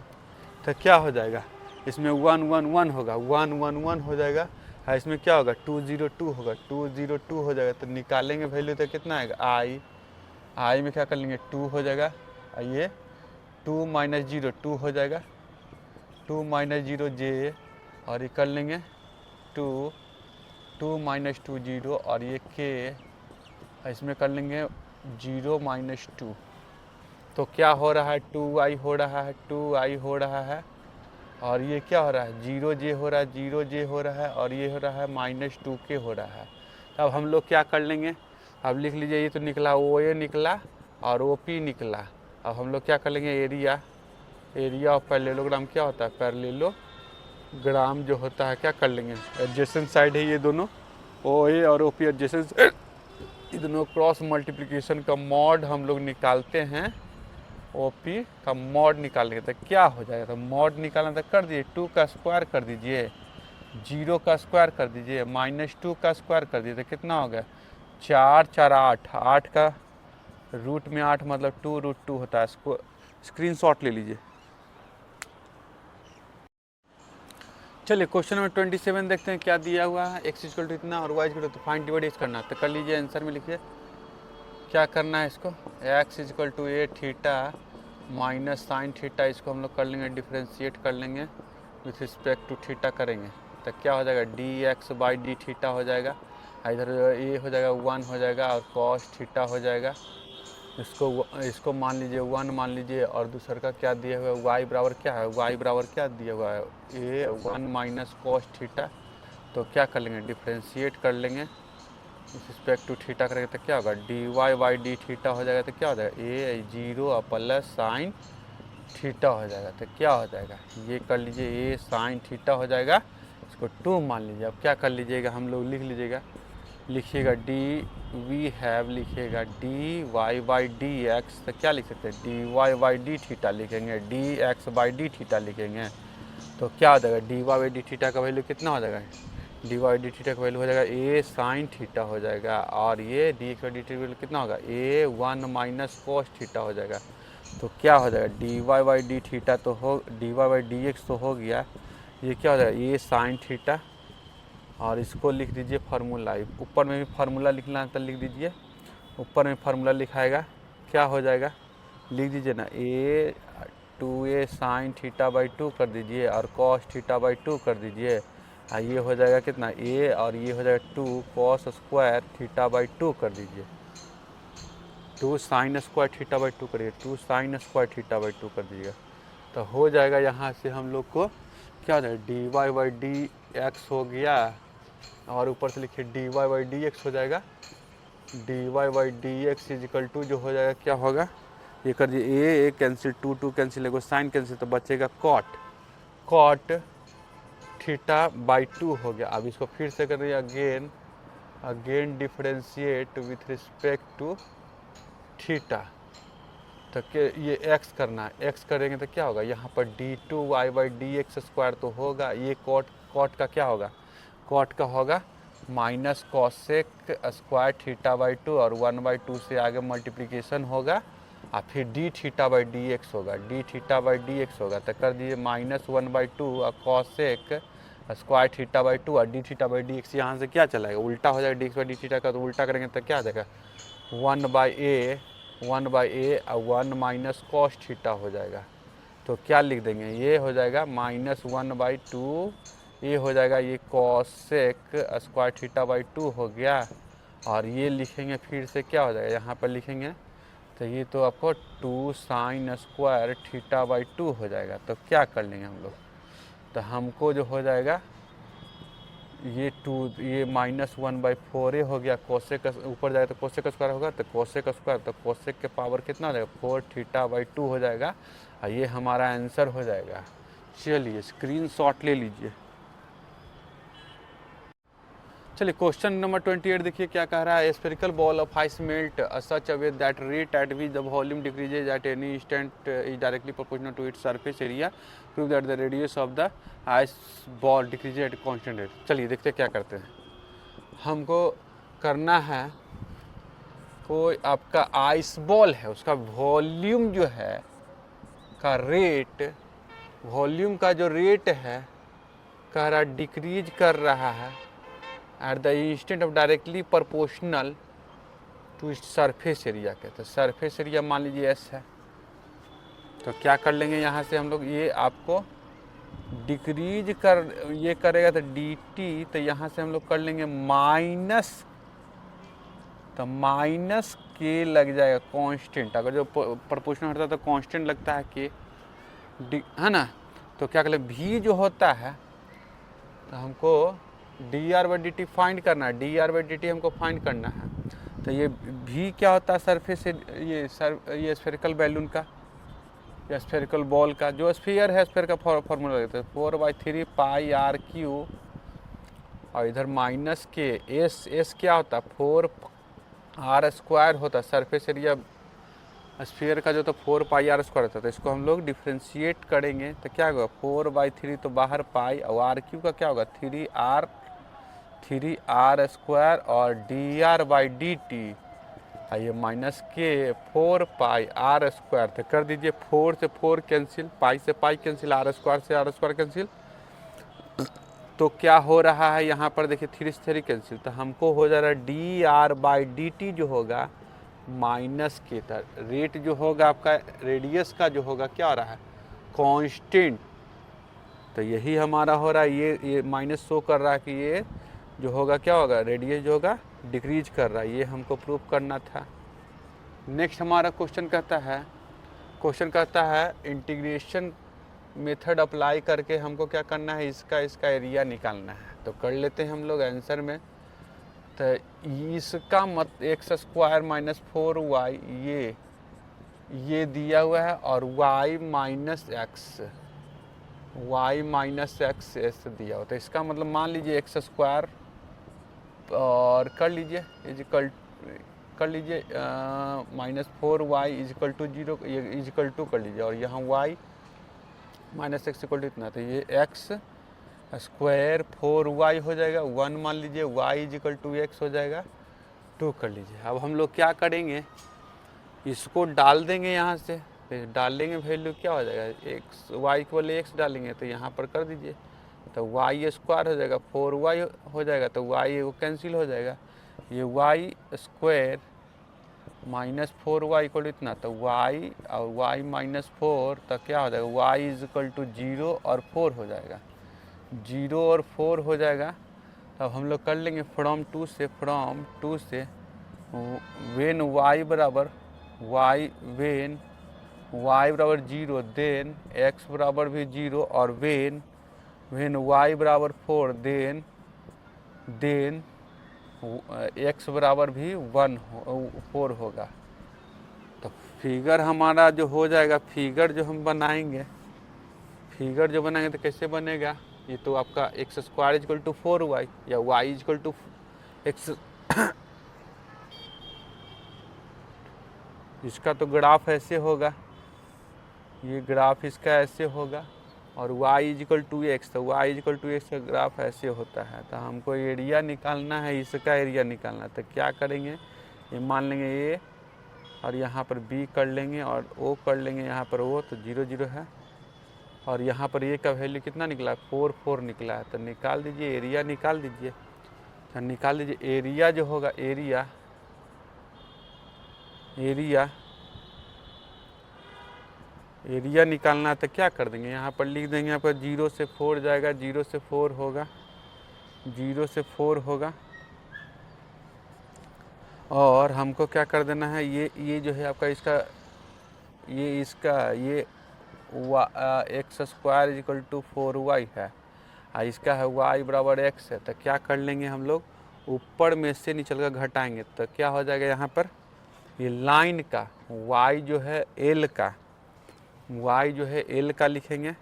तो क्या हो जाएगा, इसमें 1 1 1 होगा, 1 1 1 हो जाएगा। इसमें क्या होगा, 2 0 2 होगा, 2 0 2 हो जाएगा। तो निकालेंगे वैल्यू तो कितना आएगा, आई में क्या कर लेंगे 2 हो जाएगा, ये 2 माइनस 0 2 हो जाएगा, 2 माइनस 0 जे, और ये कर लेंगे 2 माइनस 2 0, और ये के इसमें कर लेंगे 0 माइनस 2। तो क्या हो रहा है, 2i हो रहा है, 2i हो रहा है, और ये क्या हो रहा है, 0 जे हो रहा है, 0 जे हो रहा है, और ये हो रहा है -2k हो रहा है। तो अब हम लोग क्या कर लेंगे, अब लिख लीजिए, ये तो निकला ओ ए निकला और ओ पी निकला। अब हम लोग क्या कर लेंगे, एरिया ऑफ पैरेललोग्राम क्या होता है, पैरेललोग्राम जो होता है क्या कर लेंगे, एडजेसेंट साइड है ये दोनों, ओ ए और ओ पी एडजेसेंट, ये दोनों क्रॉस मल्टीप्लिकेशन का मॉड हम लोग निकालते हैं, ओपी का मॉड निकालेंगे। तो क्या हो जाएगा, तो मॉड निकालना तो कर दीजिए, 2 का स्क्वायर कर दीजिए, 0 का स्क्वायर कर दीजिए, -2 का स्क्वायर कर दीजिए। तो कितना हो गया, 4 4 8, 8 का रूट में 8 मतलब 2√2 होता है। इसको स्क्रीनशॉट ले लीजिए। चलिए क्वेश्चन नंबर 27 देखते हैं क्या दिया हुआ है, x इक्वल टू इतना और y equal to, find divide करना। तो कर लीजिए, आंसर में लिखिए क्या करना है इसको, x equal to a theta minus sine theta, इसको हम लोग कर लेंगे डिफ्रेंशिएट कर लेंगे विथ रिस्पेक्ट टू थीटा करेंगे। तो क्या हो जाएगा, dx बाई डी थीटा हो जाएगा, इधर ए हो जाएगा 1 हो जाएगा, और कॉस थीटा हो जाएगा। इसको मान लीजिए 1 मान लीजिए, और दूसर का क्या दिया हुआ है, y बराबर क्या है, y बराबर क्या दिया हुआ है, ए 1 माइनस कॉस थीटा। तो क्या कर लेंगे, डिफ्रेंशिएट कर लेंगे इस रिस्पेक्ट टू थीटा करेंगे। तो क्या होगा, dy बाई डी थीटा हो जाएगा। तो क्या हो जाएगा, ए 0 प्लस साइन थीटा हो जाएगा। तो क्या हो जाएगा, ये कर लीजिए, ए साइन थीटा हो जाएगा, इसको 2 मान लीजिए। अब क्या कर लीजिएगा, हम लोग लिख लीजिएगा, लिखिएगा डी वी हैव, लिखिएगा D Y by D x. तो क्या लिख सकते हैं, D Y by D theta लिखेंगे, D X by D theta लिखेंगे। तो क्या हो जाएगा, D Y by D theta का वैल्यू कितना हो जाएगा, डी वाई डी थीटा का वैल्यू हो जाएगा ए साइन थीटा हो जाएगा, और ये D X by D theta value कितना होगा, ए 1 माइनस कॉस थीटा हो जाएगा। तो क्या हो जाएगा, D Y by D theta तो हो, d Y by D x तो हो गया, ये क्या हो जाएगा, ए साइन थीटा, और इसको लिख दीजिए फार्मूला, ऊपर में भी फार्मूला लिखना है तो लिख दीजिए, ऊपर में फार्मूला लिखाएगा, क्या हो जाएगा लिख दीजिए ना, ए 2a साइन थीटा बाई 2 कर दीजिए, और कॉस थीटा बाई 2 कर दीजिए, ये हो जाएगा कितना, ए, और ये हो जाएगा 2 कॉस स्क्वायर थीटा बाई 2 कर दीजिए, 2 साइन स्क्वायर थीटा बाई 2 करिए, 2 साइन स्क्वायर थीटा बाई 2 कर दीजिएगा। तो हो जाएगा, यहाँ से हम लोग को क्या हो जाएगा, D Y by D x हो गया, और ऊपर से लिखिए d Y by D x हो जाएगा, D Y by D x is equal to जो हो जाएगा क्या होगा, ये कर दिए, ए कैंसिल, 2 कैंसिल, एगो साइन कैंसिल, तो बचेगा कॉट थीटा बाई 2 हो गया। अब इसको फिर से कर दिए, again differentiate with respect to theta. तो ये x करना है, x करेंगे तो क्या होगा, यहाँ पर d2y by D x square तो होगा, ये कॉट का क्या होगा, कॉट का होगा minus cosec square theta by 2, और 1/2 से आगे मल्टीप्लिकेशन होगा, और फिर D theta by D X होगा, D theta by D X होगा। तो कर दीजिए -1/2 और कॉसेक स्क्वायर थीटा बाई 2 और D theta by D x. यहाँ से क्या चलाएगा, उल्टा हो जाएगा D X by D theta का, तो उल्टा करेंगे तो क्या आ जाएगा 1/a और 1 माइनस कॉस थीटा हो जाएगा। तो क्या लिख देंगे, ये हो जाएगा -1/2, ये हो जाएगा ये कॉसेक स्क्वायर थीटा बाई 2 हो गया। और ये लिखेंगे फिर से क्या हो जाएगा, यहाँ पर लिखेंगे तो ये तो आपको 2 साइन स्क्वायर थीटा बाई 2 हो जाएगा। तो क्या कर लेंगे हम लोग, तो हमको जो हो जाएगा ये -1/4 हो गया, कोसेक ऊपर जाएगा तो कोसेक स्क्वायर होगा, तो कोसेक स्क्वायर तो कोसेक के पावर कितना हो जाएगा 4 थीटा बाई 2 हो जाएगा। और ये हमारा आंसर हो जाएगा। चलिए स्क्रीनशॉट ले लीजिए। चलिए क्वेश्चन नंबर 28 देखिए क्या कह रहा है। Spherical ball of ice melt such a way that rate at which the volume decreases at any instant is directly proportional to its surface area, prove that the radius of the ice ball decreases at constant rate. चलिए देखते हैं क्या करते हैं। हमको करना है, कोई आपका आइस बॉल है, उसका वॉल्यूम जो है का रेट, वॉल्यूम का जो रेट है कह रहा डिक्रीज कर रहा है at the instant of directly proportional to surface area के। तो सरफेस एरिया मान लीजिए एस है, तो क्या कर लेंगे यहाँ से हम लोग, ये आपको डिक्रीज कर ये करेगा तो डी टी, तो यहाँ से हम लोग कर लेंगे माइनस, तो माइनस के लग जाएगा कांस्टेंट। अगर जो प्रोपोर्शनल होता है तो कांस्टेंट लगता है के, है ना। तो क्या कर ले, भी जो होता है तो हमको D R by D T find करना है, D R by D T हमको फाइंड करना है। तो ये भी क्या होता है सरफेस से, ये स्फेरिकल बैलून का या स्फेरिकल बॉल का, जो स्फीयर है स्फीयर का फॉर्मूला रहता है 4/3 पाई आर क्यू, और इधर माइनस के एस क्या होता है 4 आर स्क्वायर होता है। सरफेस एरिया स्फीयर का जो तो 4 पाई आर स्क्वायर होता है। तो इसको हम लोग डिफ्रेंशिएट करेंगे तो क्या होगा 4/3 तो बाहर पाई, और आर क्यू का क्या होगा 3r स्क्वायर और D R by D T, ये माइनस के 4 पाई आर स्क्वायर। तो कर दीजिए 4 से 4 कैंसिल, पाई से पाई कैंसिल, आर स्क्वायर से आर स्क्वायर कैंसिल। तो क्या हो रहा है यहाँ पर देखिए 3 से 3 कैंसिल, तो हमको हो जा रहा है D R by D T जो होगा माइनस के, रेट जो होगा आपका रेडियस का जो होगा क्या हो रहा है कांस्टेंट। तो यही हमारा हो रहा है, ये माइनस शो कर रहा है कि ये जो होगा क्या होगा रेडियस जो होगा डिक्रीज कर रहा है। ये हमको प्रूव करना था। नेक्स्ट हमारा क्वेश्चन कहता है इंटीग्रेशन मेथड अप्लाई करके हमको क्या करना है, इसका एरिया निकालना है। तो कर लेते हैं हम लोग आंसर में। तो इसका मत एक्स स्क्वायर माइनस 4y ये दिया हुआ है, और y माइनस एक्स ऐसे दिया हुआ। तो इसका मतलब मान लीजिए एक्स स्क्वायर और कर लीजिए इजिकल कर लीजिए -4y is equal to 0 is equal to कर लीजिए, और यहाँ y minus x equal to इतना। तो ये एक्स स्क्वायर 4y हो जाएगा, 1 मान लीजिए, y इजिकल टू एक्स हो जाएगा, 2 कर लीजिए। अब हम लोग क्या करेंगे, इसको डाल देंगे यहाँ से, फिर डाल लेंगे वैल्यू क्या हो जाएगा एक्स, y इक्वल एक्स डालेंगे तो यहाँ पर कर दीजिए, तो y स्क्वायर हो जाएगा 4y हो जाएगा, तो y वो कैंसिल हो जाएगा। ये y square minus 4y equal to इतना, तो y और y माइनस 4, तो क्या हो जाएगा y इजिकल टू 0 और 4 हो जाएगा, 0 और 4 हो जाएगा। तो अब हम लोग कर लेंगे फ्रॉम टू से वेन y बराबर 0 देन x बराबर भी 0, और वेन y बराबर 4 देन x बराबर भी 4 होगा। तो फिगर हमारा जो हो जाएगा, फिगर जो बनाएंगे तो कैसे बनेगा, ये तो आपका x square is equal to 4y या y इजकल टू एक्स, इसका तो ग्राफ ऐसे होगा, ये ग्राफ इसका ऐसे होगा, और y इजकल टू एक्स, तो y इजकल टू एक्स का ग्राफ ऐसे होता है। तो हमको एरिया निकालना है, इसका एरिया निकालना है। तो क्या करेंगे, ये मान लेंगे और यहाँ पर बी कर लेंगे और ओ कर लेंगे, यहाँ पर ओ, तो 0 0 है। और यहाँ पर ए का वैल्यू कितना निकला, 4 4 निकला है। तो निकाल दीजिए, एरिया निकाल दीजिए। तो निकाल दीजिए एरिया जो होगा, एरिया एरिया एरिया निकालना है तो क्या कर देंगे, यहाँ पर लिख देंगे, यहाँ पर 0 से 4 जाएगा, 0 से 4 होगा, 0 से 4 होगा। और हमको क्या कर देना है, ये जो है आपका ये x square equal to 4y है, और इसका है y बराबर x है। तो क्या कर लेंगे हम लोग, ऊपर में से नीचे का घटाएंगे, तो क्या हो जाएगा, यहाँ पर ये लाइन का y जो है l का, y जो है l का लिखेंगे।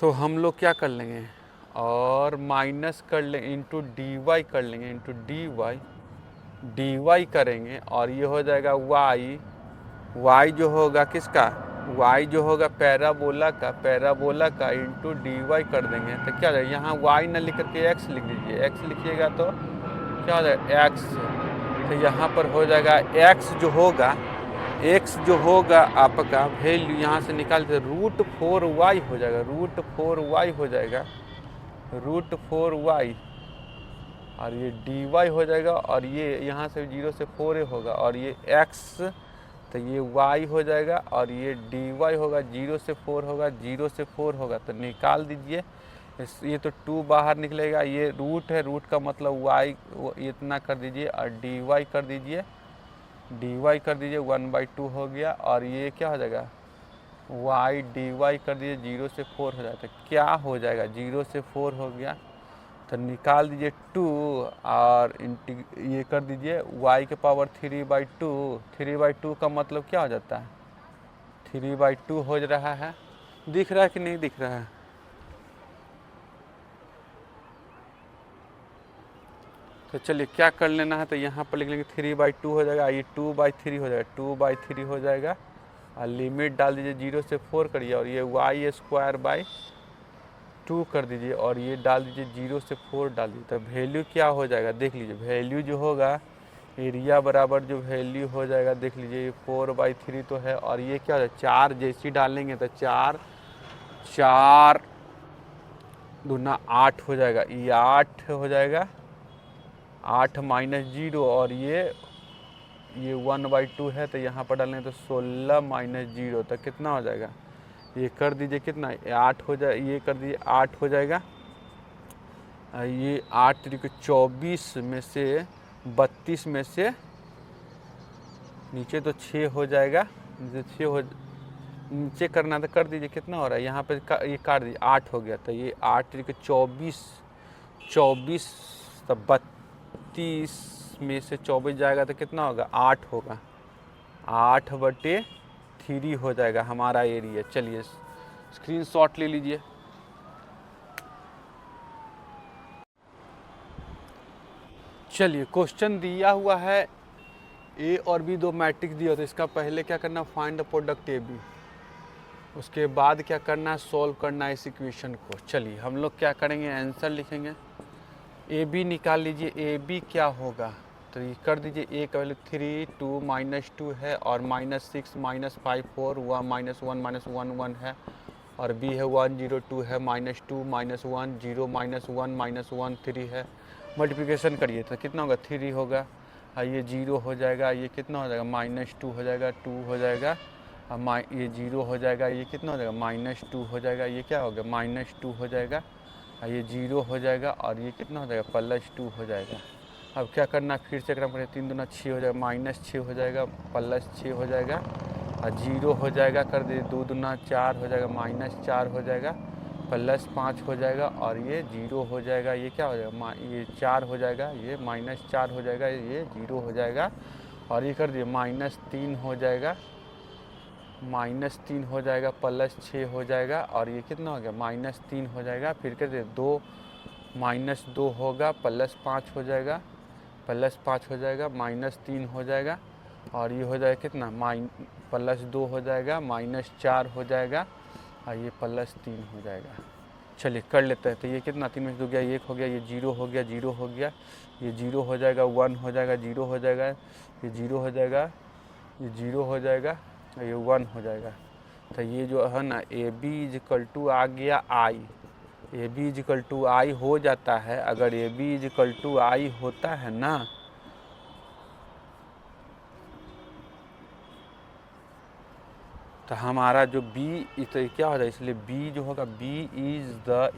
तो हम लोग क्या कर लेंगे, और माइनस कर लेंगे, इंटू डी वाई कर लेंगे, इंटू डी वाई करेंगे। और ये हो जाएगा y जो होगा किसका, y जो होगा पैराबोला का इंटू डी वाई कर देंगे। तो क्या हो जाएगा, यहाँ y न लिख करके x लिख दीजिए, x लिखिएगा तो क्या हो जाएगा, x। तो यहाँ पर हो जाएगा x जो होगा आपका वैल्यू, यहाँ से निकाल के √4y हो जाएगा, √4y हो जाएगा, √4y। और ये dy हो जाएगा, और ये यहाँ से 0 से 4 होगा, और ये x, तो ये y हो जाएगा, और ये dy होगा, 0 से 4 होगा, 0 से 4 होगा। तो निकाल दीजिए, ये तो 2 बाहर निकलेगा, ये रूट है, रूट का मतलब y इतना कर दीजिए, और dy कर दीजिए, 1/2 हो गया। और ये क्या हो जाएगा, y dy कर दीजिए, 0 से 4 हो जाता है। क्या हो जाएगा, 0 से 4 हो गया, तो निकाल दीजिए 2, और ये कर दीजिए y के पावर 3/2। 3/2 का मतलब क्या हो जाता है, 3/2 हो रहा है। दिख रहा है कि नहीं दिख रहा है, तो चलिए क्या कर लेना है, तो यहाँ पर लिख लेंगे 3/2 हो जाएगा, ये 2/3 हो जाएगा, 2/3 हो जाएगा। और लिमिट डाल दीजिए, 0 से 4 करिए, और ये y² कर दीजिए, और ये डाल दीजिए 0 से 4 डाल दीजिए। तो वैल्यू क्या हो जाएगा, देख लीजिए, वैल्यू जो होगा एरिया बराबर जो वैल्यू हो जाएगा, देख लीजिए, ये 4/3 तो है। और ये क्या हो जाएगा, 4 जैसी डालेंगे तो 4 दूना 8 हो जाएगा, ये 8 हो जाएगा, 8 - 0, और ये 1/2 है, तो यहाँ पर डालेंगे तो 16 - 0, तो कितना हो जाएगा, ये कर दीजिए कितना, 8 हो जाए, ये कर दीजिए 8 हो जाएगा। ये 8 तरीके 24 में से 32 में से नीचे तो 6 हो जाएगा, नीचे करना तो कर दीजिए, कितना हो रहा है, यहाँ पे ये काट दीजिए, 8 हो गया। तो ये 8 तरीके 24 तो 32 में से 24 जाएगा तो कितना होगा, 8 होगा, 8/3 हो जाएगा हमारा एरिया। चलिए स्क्रीनशॉट ले लीजिए। चलिए क्वेश्चन दिया हुआ है, ए और बी दो मैट्रिक्स दिया, तो इसका पहले क्या करना, find the product A B, उसके बाद क्या करना है, सॉल्व करना है इस इक्वेशन को। चलिए हम लोग क्या करेंगे, आंसर लिखेंगे, ए बी निकाल लीजिए, ए बी क्या होगा, तो ये कर दीजिए, ए का वैल्यू 3 2 -2 है, और -6 -5 4 हुआ, -1 -1 1 है, और बी है 1 0 2 है, -2 -1 0 -1 -1 3 है। मल्टीप्लिकेशन करिए तो कितना होगा, 3 होगा, ये 0 हो जाएगा, ये कितना हो जाएगा, -2 हो जाएगा, 2 हो जाएगा, ये 0 हो जाएगा, ये कितना हो जाएगा, -2 हो जाएगा, ये क्या हो गया, -2 हो जाएगा, ये 0 हो जाएगा, और ये कितना हो जाएगा, +2 हो जाएगा। अब क्या करना, फिर से क्रम करें, 3 दूना 6 हो जाएगा, -6 हो जाएगा, +6 हो जाएगा, और 0 हो जाएगा, कर दे 2 दूना 4 हो जाएगा, -4 हो जाएगा, +5 हो जाएगा, और ये 0 हो जाएगा, ये क्या हो जाएगा, ये 4 हो जाएगा, ये -4 हो जाएगा, ये 0 हो जाएगा, और ये कर दिए -3 हो जाएगा, -3 हो जाएगा, +6 हो जाएगा, और ये कितना हो गया, -3 हो जाएगा, फिर कर दिए 2 -2 होगा, +5 हो जाएगा, +5 हो जाएगा, -3 हो जाएगा, और ये हो जाएगा कितना, +2 हो जाएगा, -4 हो जाएगा, और ये +3 हो जाएगा। चलिए कर लेते हैं। तो ये कितना 3 में से 2 गया 1 हो गया, ये 0 हो गया, 0 हो गया, ये 0 हो जाएगा, 1 हो जाएगा, 0 हो जाएगा, ये 0 हो जाएगा, ये 0 हो जाएगा, ये 1 हो जाएगा। तो ये जो है ना ए बी इजिकल टू आ गया आई, ए बी इजिकल टू आई हो जाता है। अगर ए बी इजिकल टू आई होता है ना तो हमारा जो b तो क्या हो जाए, इसलिए b जो होगा b is the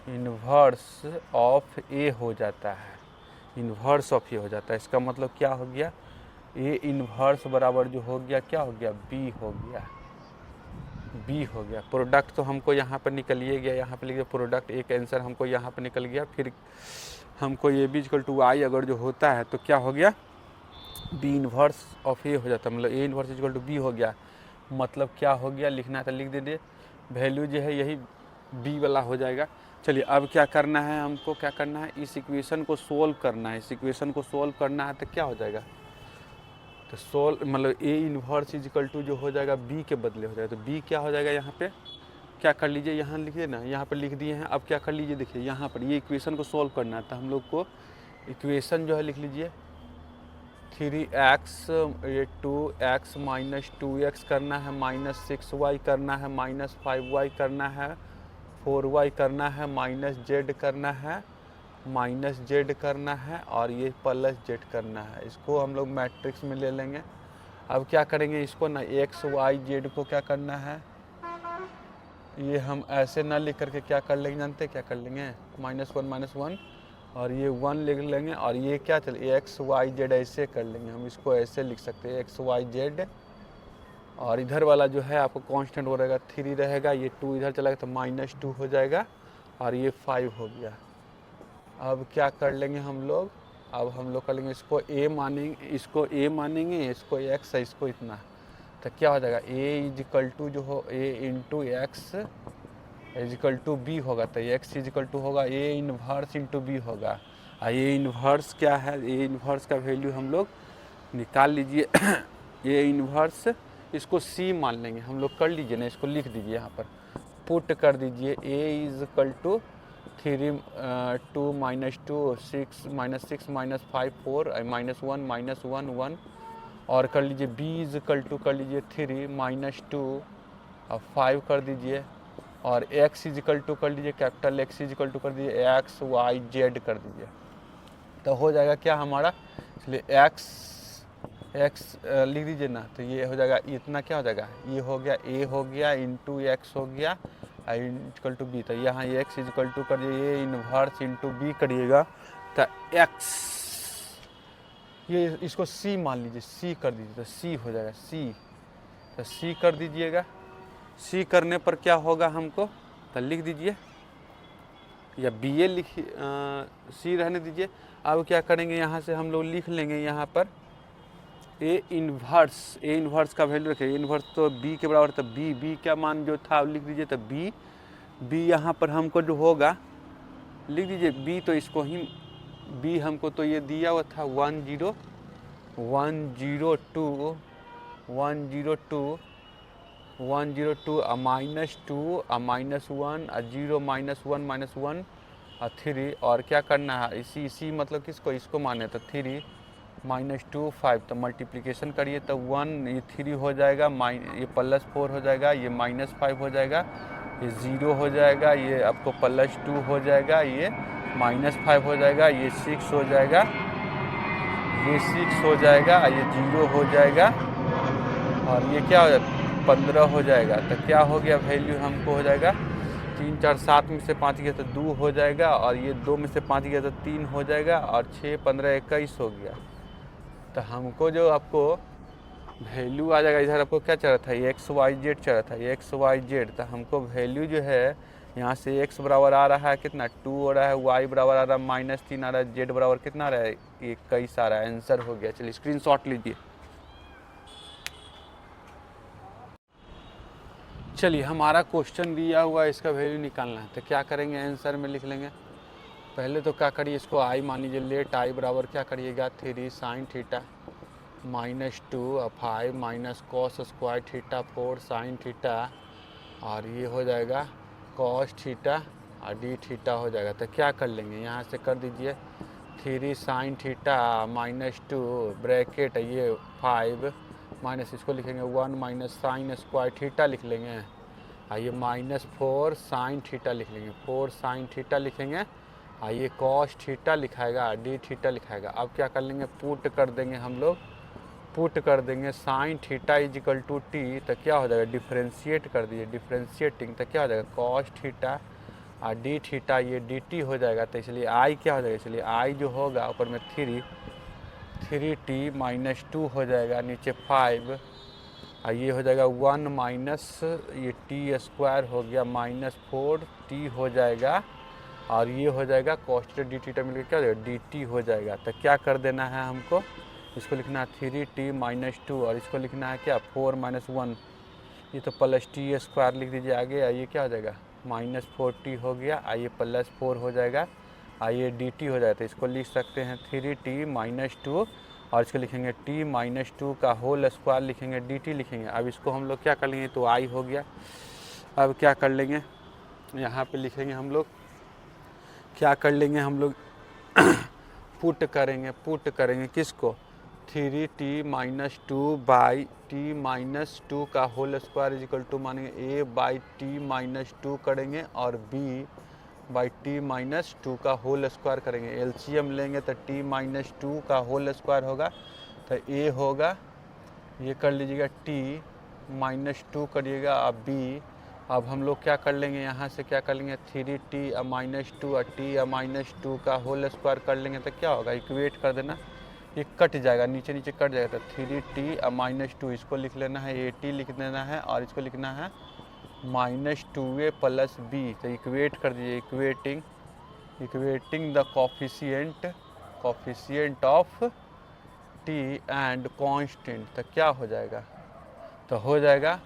inverse of a हो जाता है, इन्वर्स ऑफ a हो जाता है। इसका मतलब क्या हो गया, a इन्वर्स बराबर जो हो गया क्या हो गया, b हो गया, b हो गया। प्रोडक्ट तो हमको यहाँ पर निकल ही गया, यहाँ पर लिख दिया प्रोडक्ट, एक आंसर हमको यहाँ पर निकल गया। फिर हमको ए बी इक्वल टू आई अगर जो होता है तो क्या हो गया, बी इन्वर्स ऑफ ए हो जाता है, मतलब A inverse equal to be हो गया। मतलब क्या हो गया, लिखना था लिख दीजिए, वैल्यू जो है यही बी वाला हो जाएगा। चलिए अब क्या करना है, हमको क्या करना है, इस इक्वेशन को सोल्व करना है। इस इक्वेशन को सोल्व करना है तो क्या हो जाएगा, तो सोल्व मतलब ए इन्वर्स इक्वल टू जो हो जाएगा बी के बदले हो जाएगा। तो बी क्या हो जाएगा, यहाँ पे क्या कर लीजिए, यहाँ लिखिए ना, यहाँ पर लिख दिए हैं। अब क्या कर लीजिए, देखिए यहाँ पर ये इक्वेशन को सोल्व करना है तो हम लोग को इक्वेशन जो है लिख लीजिए 3x ये 2x माइनस 2x करना है, माइनस 6y करना है, माइनस 5y करना है, 4y करना है, माइनस z करना है, माइनस z करना है और ये प्लस z करना है। इसको हम लोग मैट्रिक्स में ले लेंगे। अब क्या करेंगे, इसको ना x y z को क्या करना है, ये हम ऐसे ना लिख करके क्या कर लेंगे, जानते क्या कर लेंगे, -1 और ये 1 लिख लेंगे और ये क्या चले एक्स वाई जेड ऐसे कर लेंगे। हम इसको ऐसे लिख सकते हैं एक्स वाई जेड, और इधर वाला जो है आपको कांस्टेंट हो रहेगा 3 रहेगा, ये 2 इधर चला गया तो -2 हो जाएगा और ये 5 हो गया। अब क्या कर लेंगे हम लोग, अब हम लोग कर लेंगे इसको a मानेंगे, इसको a मानेंगे, इसको x है, इसको इतना, तो क्या हो जाएगा a इजिकल टू जो हो a into x is equal to B होगा। तो x इजिकल टू होगा a इन्वर्स इंटू बी होगा। a इन्वर्स क्या है, a इन्वर्स का वैल्यू हम लोग निकाल लीजिए a इन्वर्स इसको c मान लेंगे हम लोग, कर लीजिए ना, इसको लिख दीजिए यहाँ पर, पुट कर दीजिए a इजिकल टू 3 2 -2 6 -6 -5 4 -1 1 और कर लीजिए b इजिकल टू कर लीजिए 3 -2 और 5 कर दीजिए और x इजिकल टू कर लीजिए कैपिटल X इजिकल टू कर दीजिए x y z कर दीजिए। तो हो जाएगा क्या हमारा, इसलिए x लिख दीजिए ना, तो ये हो जाएगा इतना, क्या हो जाएगा, ये हो गया a हो गया इंटू एक्स हो गया इजिकल टू बी। तो यहाँ x इजिकल टू कर दीजिए a इन्वर्स इंटू बी करिएगा तो x, ये इसको c मान लीजिए, c कर दीजिए तो c हो जाएगा c, तो c कर दीजिएगा। सी करने पर क्या होगा हमको, तो लिख दीजिए या बी ए लिखिए, सी रहने दीजिए। अब क्या करेंगे, यहाँ से हम लोग लिख लेंगे यहाँ पर ए इन्वर्स का वैल्यू रखिए, इन्वर्स तो बी के बराबर, तो बी क्या मान जो था लिख दीजिए। तो बी यहाँ पर हमको जो होगा लिख दीजिए बी, तो इसको ही बी हमको तो ये दिया हुआ था 102 -2 -2 -1 0 -1 -1 और 3 और क्या करना है, इसी मतलब किसको, इसको माने तो 3 -2 5, तो मल्टीप्लिकेशन करिए तो 1 ये 3 हो जाएगा, ये +4 हो जाएगा, ये -5 हो जाएगा, ये 0 हो जाएगा, ये आपको +2 हो जाएगा, ये -5 हो जाएगा, ये 6 हो जाएगा, ये 6 हो जाएगा, ये 0 हो जाएगा और ये क्या हो जाएगा 15 हो जाएगा। तो क्या हो गया वैल्यू हमको हो जाएगा 3 4 7 में से 5 गया तो 2 हो जाएगा, और ये 2 में से 5 गया तो 3 हो जाएगा, और 6 15 21 हो गया। तो हमको जो आपको वैल्यू आ जाएगा, इधर आपको क्या चल रहा था, एक्स वाई जेड चल रहा था, एक्स वाई जेड, तो हमको वैल्यू जो है यहाँ से x बराबर आ रहा है कितना 2 हो रहा है, y बराबर आ रहा है -3 आ रहा है, z बराबर कितना आ रहा है 21 आ रहा है। आंसर हो गया। चलिए स्क्रीनशॉट लीजिए। चलिए हमारा क्वेश्चन दिया हुआ है, इसका वैल्यू निकालना है, तो क्या करेंगे, आंसर में लिख लेंगे। पहले तो क्या करिए, इसको आई मान लीजिए, लेट आई बराबर क्या करिएगा 3 sin थीटा -2 और 5 minus cos square theta 4 sin theta, और ये हो जाएगा कॉस थीटा और डी थीटा हो जाएगा। तो क्या कर लेंगे, यहाँ से कर दीजिए 3 साइन थीटा -2 ब्रैकेट ये 5 माइनस इसको लिखेंगे 1 माइनस साइन स्क्वायर थीटा लिख लेंगे। आइए -4 साइन थीटा लिख लेंगे, 4 साइन थीटा लिखेंगे। आइए कॉस थीटा लिखाएगा, डी थीटा लिखाएगा। अब क्या कर लेंगे, पुट कर देंगे हम लोग, पुट कर देंगे sine theta is equal to t. तो क्या हो जाएगा, डिफ्रेंशिएट कर दीजिए, डिफ्रेंशिएटिंग तो क्या हो जाएगा कॉस थीटा और डी थीटा ये डी टी हो जाएगा। तो इसलिए आई क्या हो जाएगा, इसलिए आई जो होगा ऊपर में 3t -2 हो जाएगा, नीचे 5 और ये हो जाएगा 1 माइनस ये टी स्क्वायर हो गया -4t हो जाएगा। और ये हो जाएगा कॉस थीटा डी थीटा मिलकर क्या हो जाएगा डी टी हो जाएगा। तो क्या कर देना है हमको, इसको लिखना है 3t -2 और इसको लिखना है क्या 4 - 1, ये तो प्लस टी स्क्वायर लिख दीजिए आगे। ये क्या हो जाएगा -4t हो गया, आइए +4 हो जाएगा, आइए dt हो जाएगा। तो इसको लिख सकते हैं 3t -2 और इसको लिखेंगे t -2 का होल स्क्वायर लिखेंगे, dt लिखेंगे। अब इसको हम लोग क्या कर लेंगे, तो i हो गया। अब क्या कर लेंगे, यहाँ पे लिखेंगे हम लोग, क्या कर लेंगे हम लोग पुट करेंगे किसको 3t -2 बाई t -2 का होल स्क्वायर इजिकल टू मानेंगे a बाई t -2 करेंगे और b बाई t -2 का होल स्क्वायर करेंगे। एलसीएम लेंगे तो t -2 का होल स्क्वायर होगा, तो a होगा, ये कर लीजिएगा t -2 करिएगा अब b। अब हम लोग क्या कर लेंगे, यहाँ से क्या कर लेंगे 3t -2 और t -2 का होल स्क्वायर कर लेंगे। तो क्या होगा, इक्वेट कर देना, ये कट जाएगा, नीचे नीचे कट जाएगा। तो 3t -2 इसको लिख लेना है, a t लिख देना है और इसको लिखना है -2a + b। तो इक्वेट कर दीजिए, equating the coefficient of t and constant. तो क्या हो जाएगा, तो हो जाएगा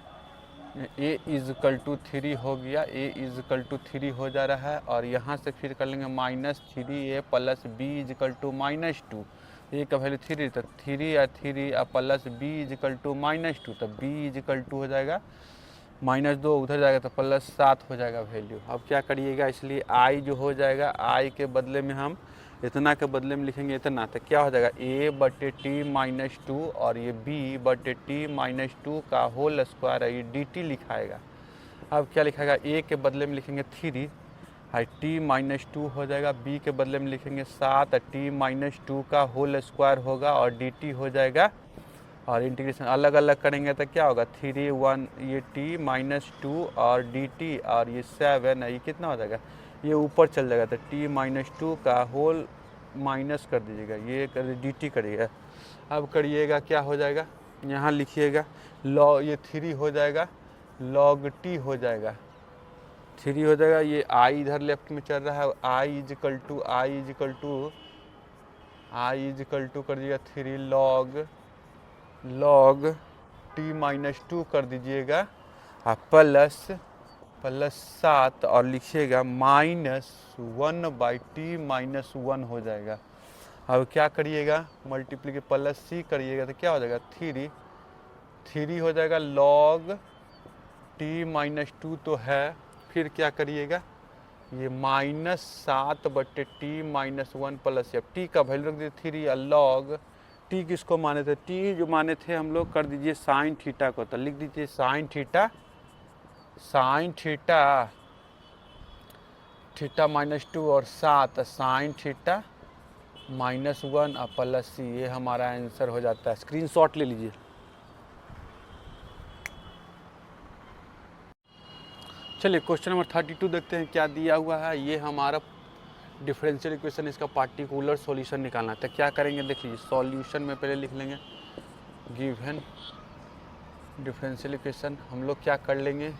a = 3 हो गया, a = 3 हो जा रहा है। और यहाँ से फिर कर लेंगे -3a + b = -2, a का वैल्यू 3 तो 3 और 3 + b = -2, तो b = हो जाएगा -2, उधर जाएगा तो +7 हो जाएगा वैल्यू। अब क्या करिएगा, इसलिए i जो हो जाएगा, i के बदले में हम इतना के बदले में लिखेंगे इतना। तो क्या हो जाएगा a/t -2 और ये b/t -2 का होल स्क्वायर है, ये dt लिखाएगा। अब क्या लिखाएगा, a के बदले में लिखेंगे 3 और t -2 हो जाएगा, b के बदले में लिखेंगे 7 t -2 का होल स्क्वायर होगा और dt हो जाएगा। और इंटीग्रेशन अलग अलग करेंगे तो क्या होगा 3 1 ये t -2 और dt और ये 7 है, ये कितना हो जाएगा, ये ऊपर चल जाएगा। तो t -2 का होल माइनस कर दीजिएगा, ये कर dt करिएगा। अब करिएगा क्या हो जाएगा, यहाँ लिखिएगा लॉग, ये 3 हो जाएगा log t हो जाएगा, 3 हो जाएगा। ये i इधर लेफ्ट में चल रहा है, i = कर दीजिएगा 3 log t -2 कर दीजिएगा +7 और लिखिएगा -1/t -1 हो जाएगा। अब क्या करिएगा, मल्टीप्लीकेशन +c करिएगा तो क्या हो जाएगा 3 हो जाएगा log t -2 तो है, फिर क्या करिएगा ये -7/t -1 + f, t का वैल्यू रख दीजिए 3 और log t किसको माने थे, t जो माने थे हम लोग कर दीजिए साइन थीटा को। तो लिख दीजिए साइन थीटा -2 और 7 साइन थीटा -1 और +c, ये हमारा आंसर हो जाता है। स्क्रीनशॉट ले लीजिए। चलिए क्वेश्चन नंबर 32 देखते हैं क्या दिया हुआ है। ये हमारा डिफरेंशियल इक्वेशन, इसका पार्टिकुलर सॉल्यूशन निकालना है। तो क्या करेंगे, देखिए सॉल्यूशन में पहले लिख लेंगे गिवन डिफरेंशियल इक्वेशन। हम लोग क्या कर लेंगे,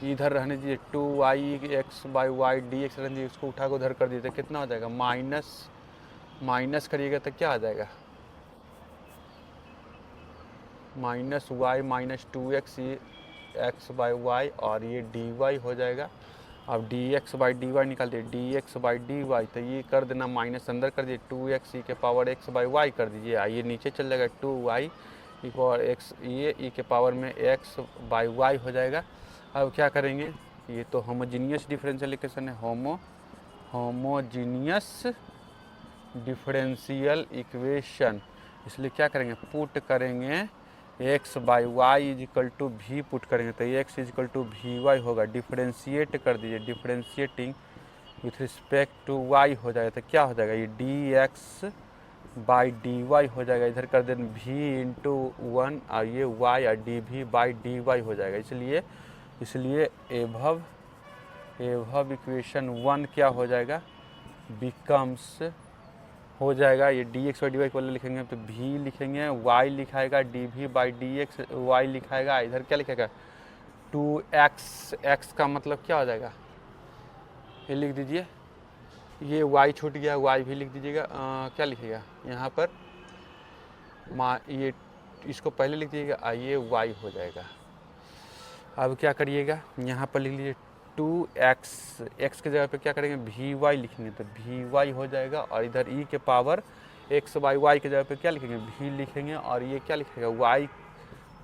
इधर रहने दीजिए 2y(x/y dx) रहने दीजिए, इसको उठा के उधर कर दीजिए। कितना हो जाएगा माइनस करिएगा तो क्या आ जाएगा -y -2x ये x/y और ये dy हो जाएगा। अब dx/dy निकालते dx/dy, तो ये कर देना माइनस अंदर कर दीजिए 2x e x/y कर दीजिए, ये नीचे चल जाएगा 2y e x, ये e के पावर में x/y हो जाएगा। अब क्या करेंगे ये तो होमोजीनियस डिफरेंशियल इक्वेशन है, होमोजीनियस डिफरेंशियल इक्वेशन। इसलिए क्या करेंगे, पुट करेंगे x by y is equal to v put करेंगे तो x is equal to v y होगा। डिफरेंशिएट कर दीजिए, differentiating with respect to y हो जाएगा तो क्या हो जाएगा, ये dx बाई डी वाई हो जाएगा। इधर कर दें v इंटू 1 और ये y और d we by D y हो जाएगा। इसलिए एभव इक्वेशन 1 क्या हो जाएगा, बिकम्स हो जाएगा, ये D X by D Y को लिखेंगे तो v लिखेंगे, y लिखाएगा D we by D X, Y लिखाएगा, इधर क्या लिखेगा 2x, x का मतलब क्या हो जाएगा, ये लिख दीजिए, ये y छूट गया, y भी लिख दीजिएगा। क्या लिखिएगा यहाँ पर ये इसको पहले लिख दीजिएगा, ये y हो जाएगा। अब क्या करिएगा, यहाँ पर लिख लीजिए 2x, x के जगह पे क्या करेंगे vy लिखेंगे तो vy हो जाएगा, और इधर e के पावर x बाई y के जगह पे क्या लिखेंगे v लिखेंगे, और ये क्या लिखेगा y,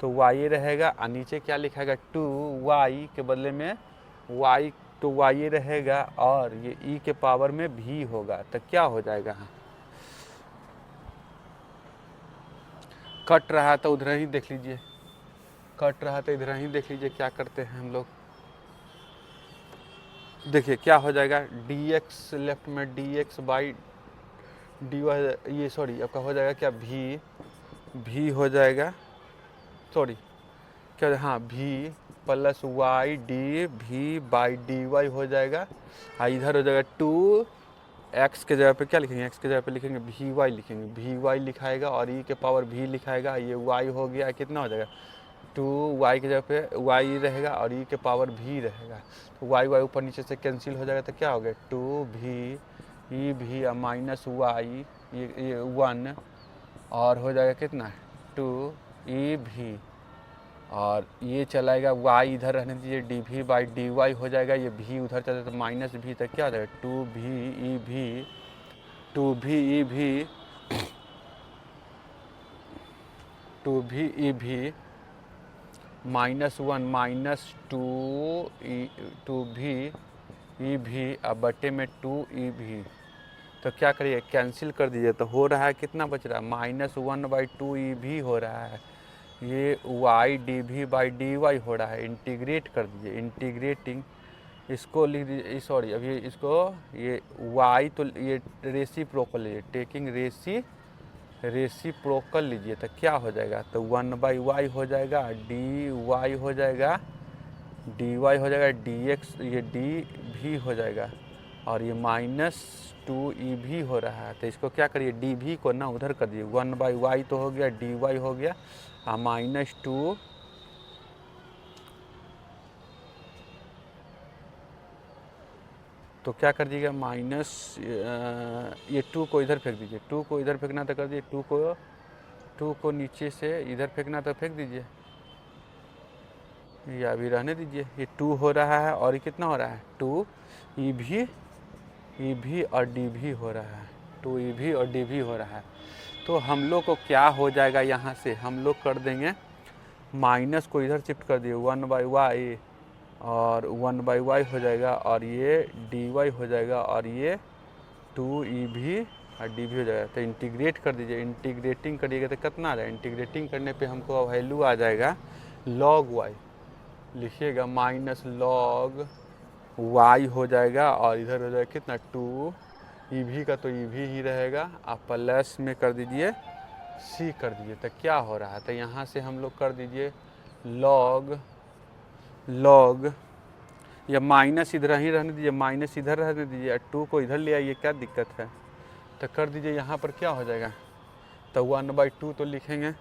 तो y रहेगा, और नीचे क्या लिखेगा 2y के बदले में y, तो y रहेगा, और ये e के पावर में v होगा तो क्या हो जाएगा, कट रहा तो उधर ही देख लीजिए, कट रहा तो इधर ही देख लीजिए क्या करते हैं हम लोग। देखिए क्या हो जाएगा, dx लेफ्ट में dx बाई dy, ये सॉरी आपका हो जाएगा क्या v हो जाएगा, सॉरी क्या, हाँ v plus y d we by D y हो जाएगा, और इधर हो जाएगा 2x के जगह पे क्या लिखेंगे, x के जगह पे लिखेंगे vy लिखेंगे, vy लिखाएगा और e के पावर v लिखाएगा, ये y हो गया, कितना हो जाएगा 2y के जगह पे y रहेगा और e के पावर v रहेगा, तो y ऊपर नीचे से कैंसिल हो जाएगा तो क्या हो गया 2v e v minus Y ये 1, और हो जाएगा कितना 2e v, और ये चलाएगा y इधर रहने दीजिए d we by D y हो जाएगा, ये v उधर चला तो माइनस v तक क्या हो जाएगा 2v e v minus 1 minus 2v e v अब बटे में 2e v, तो क्या करिए कैंसिल कर दीजिए, तो हो रहा है कितना बच रहा है -1/2e v हो रहा है, ये y d we by D y हो रहा है। इंटीग्रेट कर दीजिए, इंटीग्रेटिंग इसको लिख दीजिए, सॉरी अभी इसको ये y तो ये रेसिप्रोकल लीजिए, टेकिंग रेसिप्रोकल लीजिए तो क्या हो जाएगा, तो 1/y हो जाएगा, dy हो जाएगा, dy हो जाएगा, dx ये dv हो जाएगा, और ये -2ev हो रहा है, तो इसको क्या करिए dv को ना उधर कर दिए, 1/y तो हो गया, dy हो गया, -2 तो क्या कर दीजिएगा माइनस ये 2 को इधर फेंक दीजिए, 2 को इधर फेंकना तो कर दीजिए, 2 को नीचे से इधर फेंकना तो फेंक दीजिए, ये अभी रहने दीजिए, ये 2 हो रहा है और ये कितना हो रहा है 2ev और dv हो रहा है, 2ev और dv हो रहा है। तो हम लोग को क्या हो जाएगा, यहाँ से हम लोग कर देंगे माइनस को इधर शिफ्ट कर दिए 1/y और 1/y हो जाएगा, और ये dy हो जाएगा, और ये 2ev और dv हो जाएगा, तो इंटीग्रेट कर दीजिए, इंटीग्रेटिंग करिएगा तो कितना आ जाएगा, इंटीग्रेटिंग करने पे हमको वैल्यू आ जाएगा log y, लिखिएगा माइनस log y हो जाएगा, और इधर हो जाएगा कितना 2ev का तो ev ही रहेगा, आप प्लस में कर दीजिए c कर दीजिए, तो क्या हो रहा है, तो यहाँ से हम लोग कर दीजिए log या माइनस इधर ही रहने दीजिए, माइनस इधर रहने दीजिए, 2 को इधर ले आइए, क्या दिक्कत है, तो कर दीजिए, यहाँ पर क्या हो जाएगा, तो 1/2 तो लिखेंगे,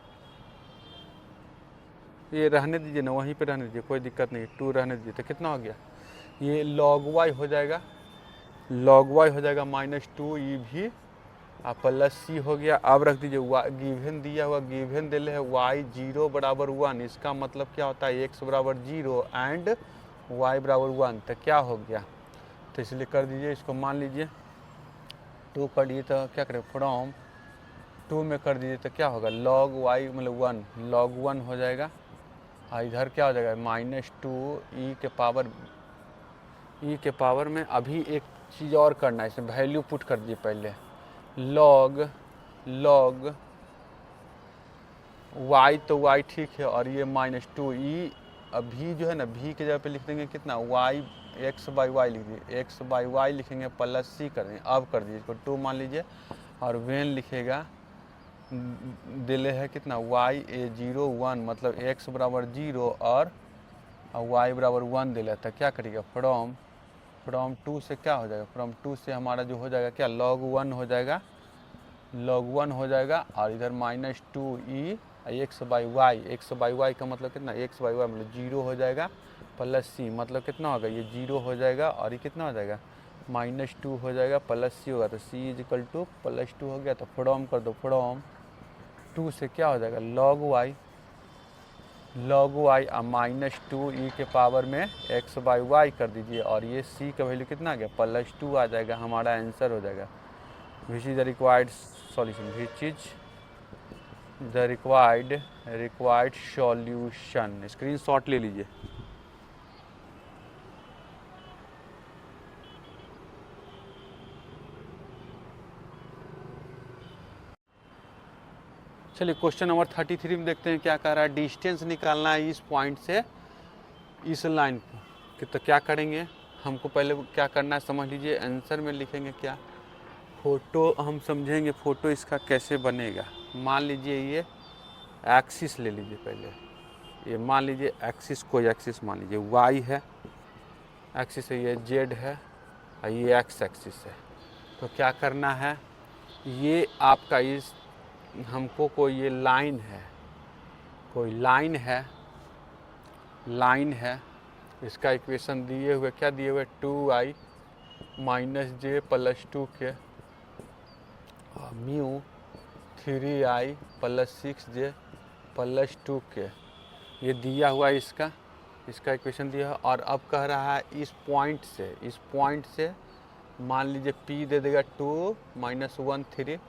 ये रहने दीजिए ना, वहीं पे रहने दीजिए, कोई दिक्कत नहीं, 2 रहने दीजिए, तो कितना हो गया, ये log y हो जाएगा, -2ev प्लस c हो गया। अब रख दीजिए गिवन दिया हुआ, गिवन दिले है y 0 बराबर 1, इसका मतलब क्या होता है x बराबर 0 एंड y बराबर 1, तो क्या हो गया, तो इसलिए कर दीजिए, इसको मान लीजिए 2 कर दिए तो क्या करें फ्रॉम 2 में कर दीजिए तो क्या होगा log y मतलब 1 log 1 हो जाएगा, और इधर क्या हो जाएगा -2 e के पावर ई के पावर में अभी एक चीज़ और करना है, इसमें वैल्यू पुट कर दीजिए पहले, लॉग y, तो y ठीक है, और ये -2 ई, अभी जो है ना v के जगह पे लिख देंगे कितना y, x/y लिख दीजिए, x/y लिखेंगे प्लस c कर देंगे। अब कर दीजिए इसको 2 मान लीजिए, और वेन लिखेगा दिले है कितना y0 1, मतलब x बराबर 0 और y बराबर 1 दिले, तो क्या करिएगा फ्रॉम 2 से क्या हो जाएगा, फ्रॉम 2 से हमारा जो हो जाएगा क्या log 1 हो जाएगा, और इधर -2e x/y का मतलब कितना, x/y मतलब 0 हो जाएगा, प्लस c मतलब कितना होगा, ये 0 हो जाएगा, और ये कितना हो जाएगा -2 हो जाएगा, प्लस c होगा, तो c = +2 हो गया। तो फ्रॉम कर दो, फ्रॉम 2 से क्या हो जाएगा log y और -2e के पावर में x/y कर दीजिए, और ये c का वैल्यू कितना आ गया, +2 आ जाएगा, हमारा आंसर हो जाएगा। Which is the required solution, which is the required solution. Screenshot ले लीजिए। चलिए क्वेश्चन नंबर 33 में देखते हैं क्या कह रहा है। डिस्टेंस निकालना है इस पॉइंट से इस लाइन पर, तो क्या करेंगे, हमको पहले क्या करना है समझ लीजिए। आंसर में लिखेंगे क्या, फ़ोटो हम समझेंगे, फ़ोटो इसका कैसे बनेगा। मान लीजिए ये एक्सिस ले लीजिए पहले, ये मान लीजिए एक्सिस, कोई एक्सिस मान लीजिए y है, एक्सिस है, ये z है, और ये x एक्सिस है। तो क्या करना है, ये आपका इस हमको कोई ये लाइन है, कोई लाइन है, इसका इक्वेशन दिए हुए क्या दिए हुए 2i - j + 2 के म्यू 3i + 6j + 2 के, ये दिया हुआ है, इसका इक्वेशन दिया है। और अब कह रहा है इस पॉइंट से मान लीजिए p दे देगा 2 - 1 3,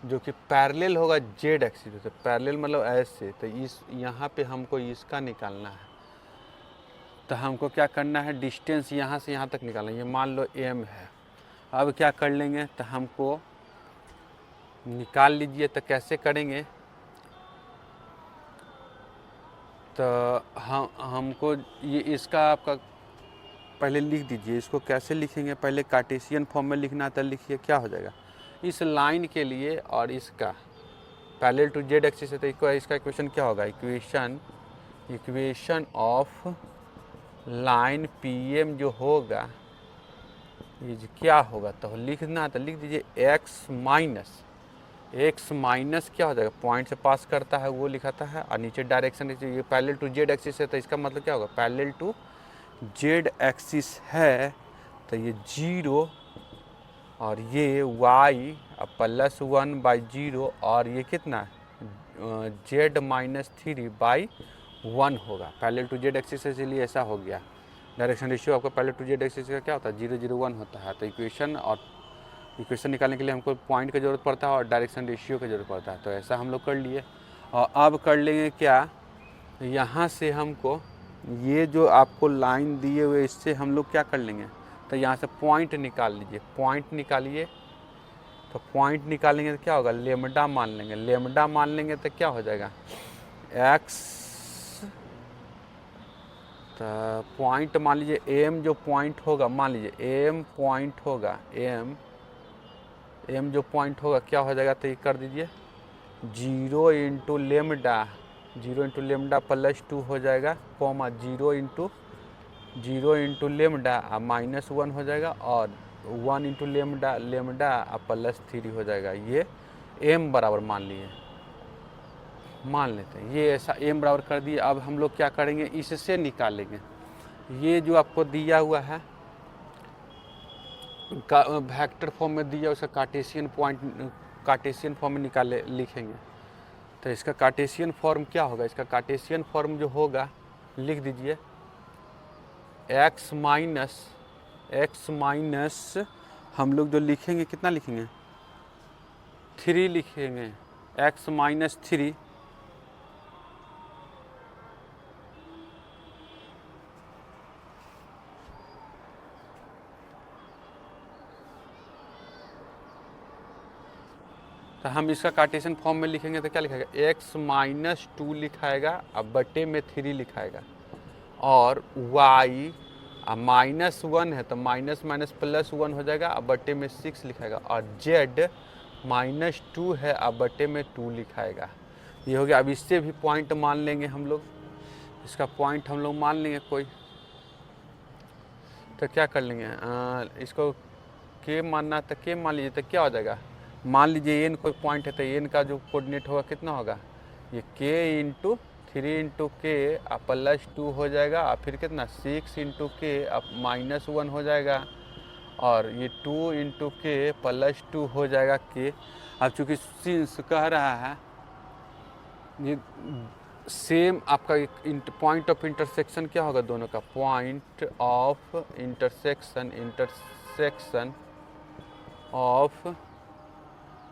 जो कि पैरेलल होगा z एक्सिस से, पैरेलल मतलब ऐसे। तो इस यहाँ पे हमको इसका निकालना है, तो हमको क्या करना है, डिस्टेंस यहाँ से यहाँ तक निकालना है। ये मान लो m है। अब क्या कर लेंगे, तो हमको निकाल लीजिए, तो कैसे करेंगे, तो हमको ये इसका आपका पहले लिख दीजिए, इसको कैसे लिखेंगे, पहले कार्टेशियन फॉर्म में लिखना, तो लिखिए क्या हो जाएगा इस लाइन के लिए, और इसका पैरेलल टू जेड एक्सिस है, तो इसका इक्वेशन क्या होगा, इक्वेशन ऑफ लाइन PM जो होगा ये क्या होगा, तो लिखना, तो लिख दीजिए x माइनस क्या हो जाएगा, पॉइंट से पास करता है वो लिखाता है, और नीचे डायरेक्शन, ये पैरेलल टू जेड एक्सिस है, तो इसका मतलब क्या होगा, पैरेलल टू जेड एक्सिस है, तो ये 0, और ये y +1/0, और ये कितना z -3/1 होगा, पैरेलल टू जेड एक्सिस, इसलिए ऐसा हो गया। डायरेक्शन रेशियो आपका पैरेलल टू जेड एक्सिस का क्या होता है, 0 0 1 होता है। तो इक्वेशन निकालने के लिए हमको पॉइंट की ज़रूरत पड़ता है और डायरेक्शन रेशियो की ज़रूरत पड़ता है, तो ऐसा हम लोग कर लिए। और अब कर लेंगे क्या, यहाँ से हमको ये जो आपको लाइन दिए हुए इससे हम लोग क्या कर लेंगे, तो यहाँ से पॉइंट निकाल लीजिए, पॉइंट निकालिए। तो पॉइंट निकालेंगे तो क्या होगा, लेमडा मान लेंगे, तो क्या हो जाएगा x, तो पॉइंट मान लीजिए m जो पॉइंट होगा, मान लीजिए m पॉइंट होगा, m जो पॉइंट होगा क्या हो जाएगा, तो ये कर दीजिए 0 × लेमडा +2 हो जाएगा, कॉमा 0 × लेमडा -1 हो जाएगा, और 1 × लेमडा +3 हो जाएगा। ये m बराबर मान लेते हैं, ये ऐसा m बराबर कर दिए। अब हम लोग क्या करेंगे, इससे निकालेंगे, ये जो आपको दिया हुआ है वेक्टर फॉर्म में दिया, उसका कार्टेशियन फॉर्म में लिखेंगे। तो इसका कार्टेशियन फॉर्म क्या होगा, इसका कार्टेशियन फॉर्म जो होगा लिख दीजिए x माइनस हम लोग जो लिखेंगे कितना लिखेंगे, 3 लिखेंगे, x -3 - तो हम इसका कार्टेशियन फॉर्म में लिखेंगे तो क्या लिखाएगा, x माइनस 2 लिखाएगा अब बटे में 3 लिखाएगा, और y -1 है तो माइनस माइनस +1 हो जाएगा अब बटे में 6 लिखाएगा, और z -2 है अब बटे में 2 लिखाएगा। ये हो गया। अब इससे भी पॉइंट मान लेंगे हम लोग, इसका पॉइंट हम लोग मान लेंगे कोई, तो क्या कर लेंगे, इसको के मानना तो के मान लीजिए, तो क्या हो जाएगा, मान लीजिए एन कोई पॉइंट है तो एन का जो कोऑर्डिनेट होगा कितना होगा, ये के इंटू 3 इंटू के +2 हो जाएगा, और फिर कितना 6 इंटू के -1 हो जाएगा, और ये 2 इंटू के +2 हो जाएगा के। अब चूँकि सिंस कह रहा है ये सेम आपका एक पॉइंट ऑफ इंटरसेक्शन क्या होगा दोनों का, पॉइंट ऑफ इंटरसेक्शन ऑफ,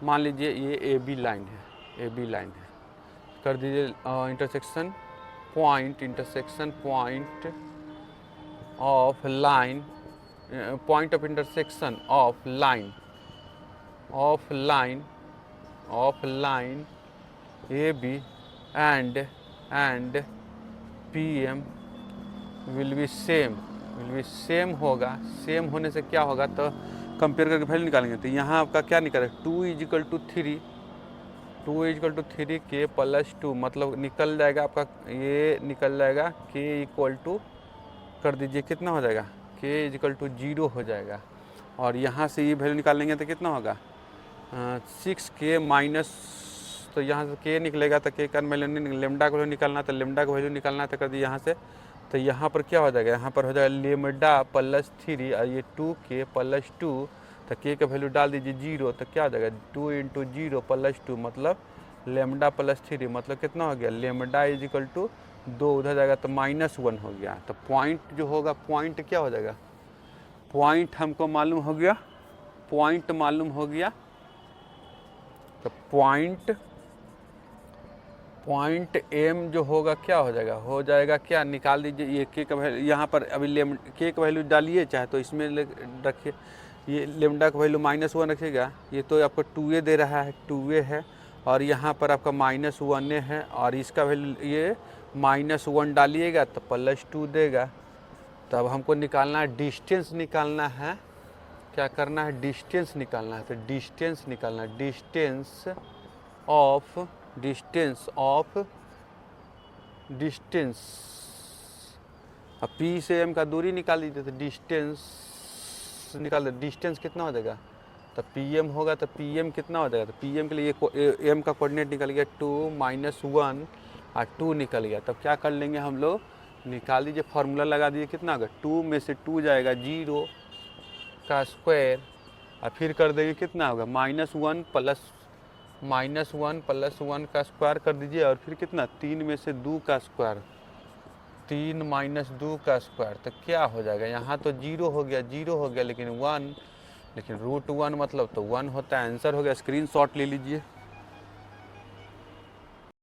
मान लीजिए ये ए बी लाइन है, कर दीजिए intersection point of line, point of intersection of line A B and P M will be same होगा। सेम होने से क्या होगा, तो कंपेयर करके वैल्यू निकालेंगे, तो यहाँ आपका क्या निकलेगा 2 = 3 के +2, मतलब निकल जाएगा आपका, ये निकल जाएगा के इक्वल टू कर दीजिए कितना हो जाएगा, के = 0 हो जाएगा, और यहाँ से ये वैल्यू निकालेंगे तो कितना होगा 6k माइनस, तो यहाँ से के निकलेगा तो के का वैल्यू नहीं, लेमडा का वैल्यू निकालना, तो लेमडा का वैल्यू निकालना तो कर दिए यहाँ से, तो यहाँ पर क्या हो जाएगा, यहाँ पर हो जाएगा लेमडा +3 और ये 2k +2, तो के का वैल्यू डाल दीजिए 0, तो क्या हो जाएगा 2 इंटू 0 +2 मतलब लेमडा +3, मतलब कितना हो गया, लेमडा = 2, उधर जाएगा तो -1 हो गया। तो पॉइंट जो होगा, पॉइंट क्या हो जाएगा, पॉइंट हमको मालूम हो गया, तो पॉइंट एम जो होगा क्या हो जाएगा क्या, निकाल दीजिए, ये के का वैल्यू यहाँ पर अभी के का वैल्यू डालिए, चाहे तो इसमें रखिए, ये लेमडा का वैल्यू -1 रखिएगा, ये तो आपको 2a दे रहा है, 2a है, और यहाँ पर आपका -1 है, और इसका वैल्यू ये -1 डालिएगा तो +2 देगा। तो अब हमको निकालना है डिस्टेंस, निकालना है क्या करना है, डिस्टेंस निकालना है, तो डिस्टेंस निकालना है, डिस्टेंस अब P से M का दूरी निकाल दीजिए, तो डिस्टेंस निकाल दे, डिस्टेंस कितना हो जाएगा, तो PM होगा, तो PM कितना हो जाएगा, तो PM के लिए M का कोऑर्डिनेट निकल गया 2 -1 और 2 निकल गया। तब क्या कर लेंगे हम लोग, निकाल दीजिए, फार्मूला लगा दीजिए, कितना होगा 2 में से 2 जाएगा 0 का स्क्वायर, और फिर कर देंगे कितना होगा -1 + 1 का स्क्वायर कर दीजिए, और फिर कितना 3 में से 2 का स्क्वायर, 3 - 2 का स्क्वायर, तो क्या हो जाएगा, यहाँ तो 0 हो गया, लेकिन √1 मतलब तो 1 होता है, आंसर हो गया। स्क्रीनशॉट ले लीजिए।